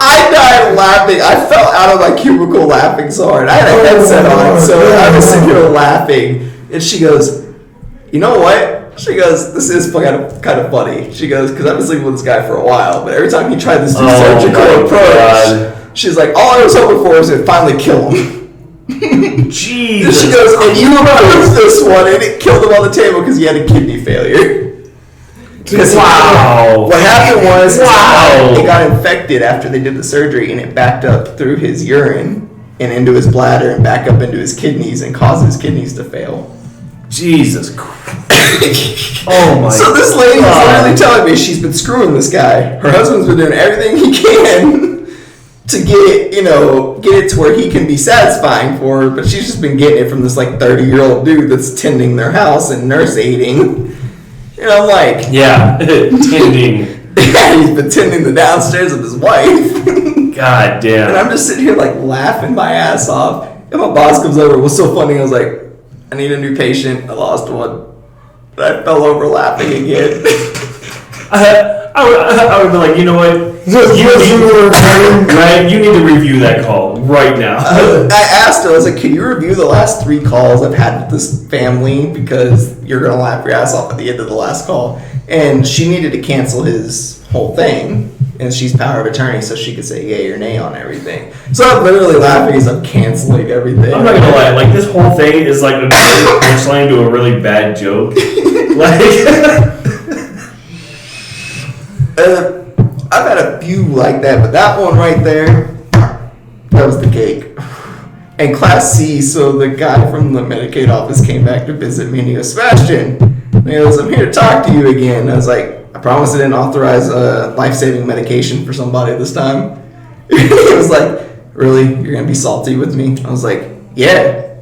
I died laughing. I fell out of my cubicle laughing so hard. I had a headset on, so I was sitting here laughing. And she goes, you know what? She goes, this is kind of funny. She goes, because I've been sleeping with this guy for a while, but every time he tried this surgical approach, she's like, all I was hoping for was to finally kill him. Jeez. And she goes, and you approved this one, and it killed him on the table because he had a kidney failure. Wow. What happened was Wow. it got infected after they did the surgery, and it backed up through his urine and into his bladder and back up into his kidneys and caused his kidneys to fail. Jesus Christ. Oh my. So this lady was literally telling me she's been screwing this guy. Her husband's been doing everything he can to get it to where he can be satisfying for her, but she's just been getting it from this like 30-year-old dude that's tending their house and nurse aiding. And I'm like, yeah, tending. Yeah, he's been tending the downstairs of his wife. God damn. And I'm just sitting here like laughing my ass off. And my boss comes over. What's so funny? I was like, I need a new patient. I lost one. But I fell over laughing again. I would be like, you know what? You need to review that call right now. I asked her, I was like, can you review the last 3 calls I've had with this family? Because you're going to laugh your ass off at the end of the last call. And she needed to cancel his whole thing. And she's power of attorney, so she could say yay or nay on everything. So I'm literally laughing as I'm canceling everything. I'm not gonna lie, like this whole thing is like a punchline to a really bad joke. I've had a few like that, but that one right there, that was the cake. And Class C, so the guy from the Medicaid office came back to visit me, and he goes, Sebastian, and he goes, I'm here to talk to you again. I was like, I promise I didn't authorize life-saving medication for somebody this time. He was like, really? You're going to be salty with me? I was like, yeah.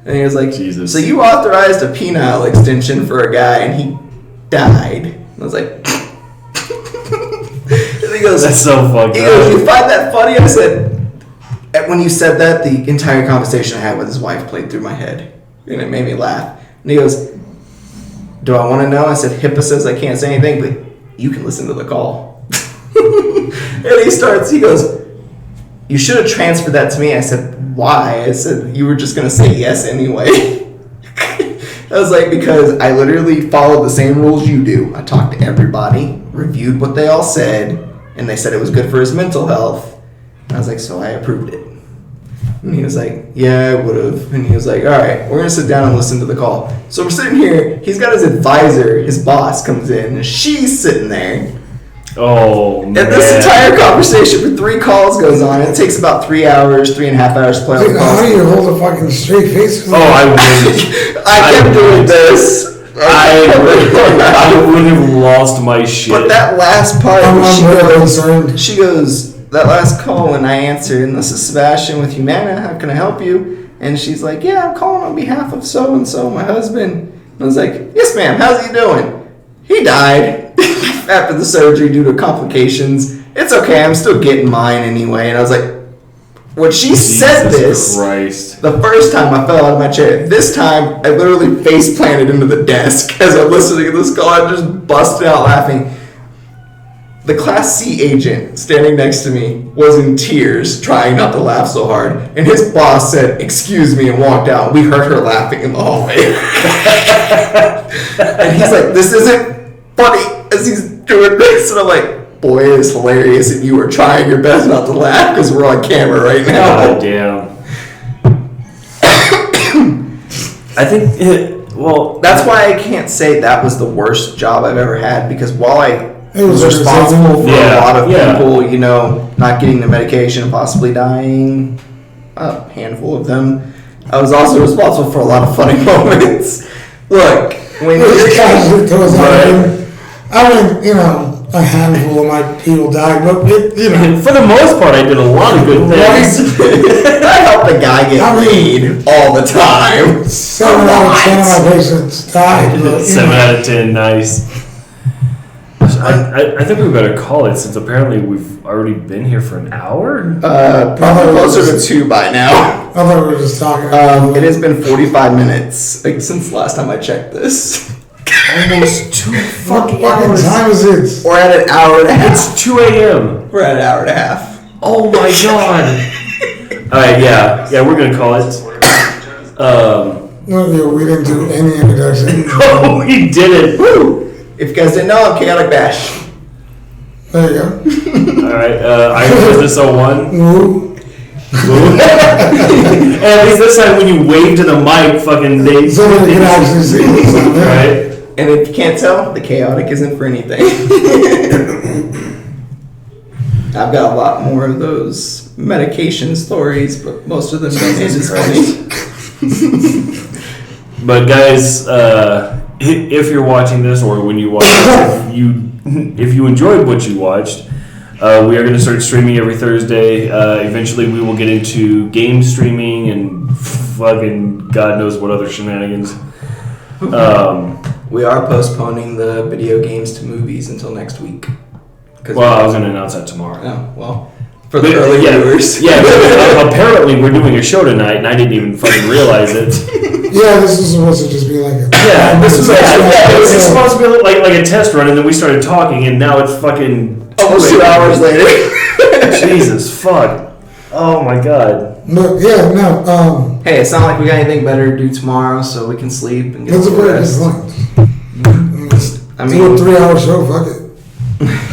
And he was like, Jesus. So you authorized a penile extension for a guy, and he died. And I was like, and he goes, that's so fucked up. He goes, you find that funny? I said, when you said that, the entire conversation I had with his wife played through my head, and it made me laugh. And he goes, do I want to know? I said, HIPAA says I can't say anything, but you can listen to the call. And he goes, you should have transferred that to me. I said, why? I said, you were just going to say yes anyway. I was like, because I literally followed the same rules you do. I talked to everybody, reviewed what they all said, and they said it was good for his mental health. And I was like, so I approved it. And he was like, yeah, I would have. And he was like, all right, we're going to sit down and listen to the call. So we're sitting here. He's got his advisor. His boss comes in, and she's sitting there. Oh, man. And this entire conversation for 3 calls goes on. It takes about 3 hours, 3.5 hours to play all the Dude, how do calls. you hold a fucking straight face? Oh, I wouldn't. I kept doing this. I would have lost my shit. But that last part, I'm very concerned. she goes, that last call when I answered, and this is Sebastian with Humana, how can I help you? And she's like, yeah, I'm calling on behalf of so-and-so, my husband. And I was like, yes, ma'am, how's he doing? He died after the surgery due to complications. It's okay, I'm still getting mine anyway. And I was like, when she said this, Christ. the first time I fell out of my chair. This time, I literally face planted into the desk as I'm listening to this call. I just busted out laughing. The Class C agent standing next to me was in tears, trying not to laugh so hard. And his boss said, excuse me, and walked out. We heard her laughing in the hallway. And he's like, this isn't funny, as he's doing this. And I'm like, boy, it is hilarious, and you are trying your best not to laugh because we're on camera right now. God damn. I think, well, That's why I can't say that was the worst job I've ever had, because while I It was was responsible for Yeah, a lot of yeah. people, not getting the medication and possibly dying, a handful of them, I was also responsible for a lot of funny moments. Look, when This casually goes Right. on. I mean, a handful of my people died, but for the most part, I did a lot of good things. I helped the guy get I mean- paid all the time. 7 out of 10 of my patients died. But, 7 out of 10, nice. I think we better call it, since apparently we've already been here for an hour. Probably closer to 2 by now. I thought we were just talking. It has been 45 minutes since the last time I checked this. Almost 2 What fucking fucking hours. time is it? We're at an hour and a half. It's 2 a.m. We're at an hour and a half. Oh my god. Alright, yeah, we're gonna call it. No, yeah, we didn't do any introduction. Oh, we did it. Woo! If you guys didn't know, I'm Chaotic Bash. There you go. Alright, Iron Business 01. Woo. And at least this time when you wave to the mic, fucking they. Somebody can actually see what's on there. Right? And if you can't tell, the Chaotic isn't for anything. I've got a lot more of those medication stories, but most of them don't end as funny. But guys, if you're watching this or when you watch this, if you enjoyed what you watched, we are going to start streaming every Thursday. Eventually, we will get into game streaming and fucking God knows what other shenanigans. We are postponing the video games to movies until next week. Well, I was going to announce that tomorrow. Oh, well. For the But, early yeah, viewers. Yeah, but, apparently we're doing a show tonight, and I didn't even fucking realize it. Yeah, this is supposed to just be like a. Yeah, this was it's Yeah. supposed to be like a test run, and then we started talking, and now it's fucking Almost 2 hours later. Jesus fuck! Oh my god! But yeah, no. Hey, it's not like we got anything better to do tomorrow, so we can sleep and get That's a some very good rest. point. I Do a mean, 3-hour show. Fuck it.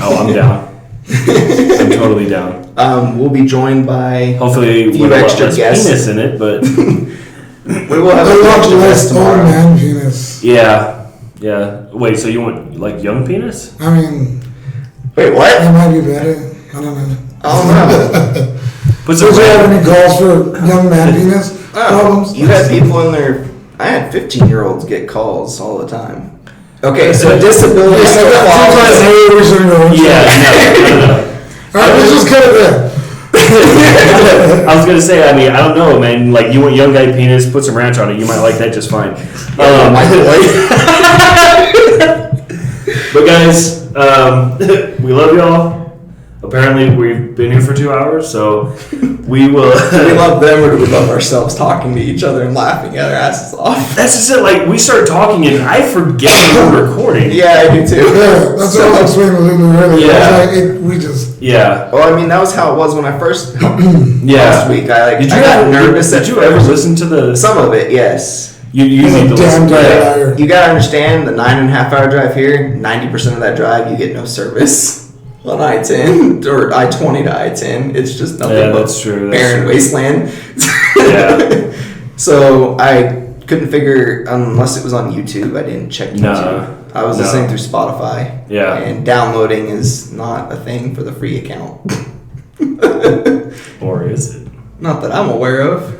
Oh, I'm down. I'm totally down. we'll be joined by. Hopefully, Few with a lot extra less guests. penis in it, but We will have A a lot bunch of less guests old tomorrow. man penis. yeah. Wait, so you want like young penis? I mean, Wait, what? that might be better. I don't know. I don't know. Put some Does you have red. any calls for young man penis problems? You had people in there. I had 15-year-olds get calls all the time. Okay, so disability Yeah, still that's qualifies. Yeah, no. Alright, let's just cut it there. I was gonna say, I mean, I don't know, man. Like, you want young guy penis, put some ranch on it. You might like that just fine. But guys, we love y'all. Apparently, we've been here for 2 hours, so we will. Do we love them or do we love ourselves talking to each other and laughing our asses off? That's just it. Like, we start talking and I forget we're recording. Yeah, I do too. Yeah, that's what I was explaining to Lulu earlier. Yeah. We just. Yeah. Well, I mean, that was how it was when I first Yeah. last week. I Did you I got ever nervous Did at you first. ever listen to the? Some of it, yes. You He's need a to damn listen. dirty Yeah. liar. You gotta understand the 9.5-hour drive here. 90% of that drive, you get no service on I-10 or I-20 to I-10. It's just nothing Yeah, but that's true. That's barren true. wasteland. Yeah. So I couldn't figure unless it was on YouTube. I didn't check YouTube. No. I was No. listening through Spotify. Yeah. And downloading is not a thing for the free account. Or is it? Not that I'm aware of.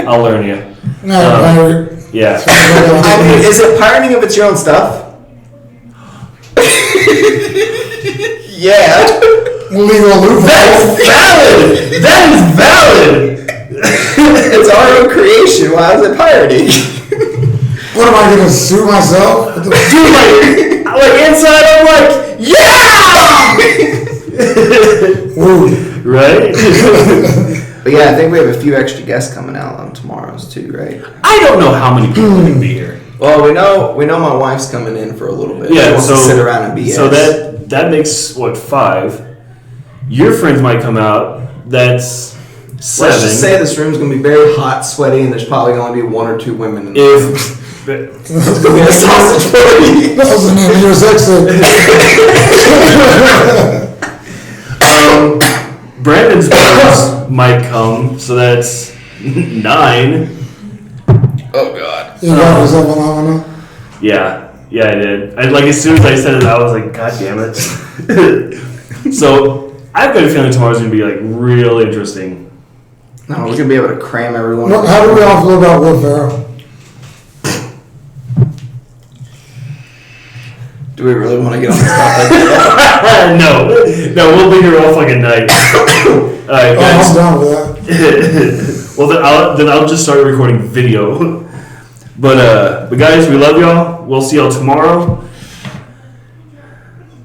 I'll learn you. No, I- Yeah. I mean, is it pirating if it's your own stuff? Yeah. legal loophole. Valid. That is valid. It's our own creation. Why is it pirating? What am I gonna sue myself? What the- Dude, like inside, I'm like, yeah. Woo. Right? But yeah, I think we have a few extra guests coming out on tomorrow's too, right? I don't know how many people are gonna be here. Well, we know my wife's coming in for a little bit. She Yeah, wants so to sit around and BS. So that makes what 5. Your friends might come out. That's 7. Let's just say this room's gonna be very hot, sweaty, and there's probably gonna be 1 or 2 women in the room. if It's gonna be a sausage party. That was the name of your sex tape. Brandon's brothers might come, so that's 9. Oh God. You got yourself a phenomenon. Yeah, I did. Like as soon as I said it, I was like, God damn it. So I've got a feeling tomorrow's gonna be like real interesting. No, we're gonna be able to cram everyone. Well, how do we all feel about Will Ferrell? Do we really want to get on this topic? no, we'll be here all fucking night. All right, Oh, I'm guys. down with that. Well, then I'll just start recording video. But guys, we love y'all. We'll see y'all tomorrow.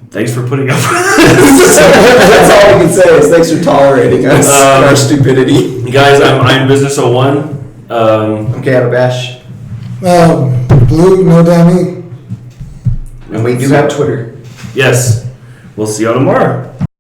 Thanks for putting up with us. That's all we can say is thanks for tolerating us and our stupidity. Guys, I'm Business 01. Okay, have a bash. Blue, no dummy. And we do have Twitter. Yes. We'll see y'all tomorrow.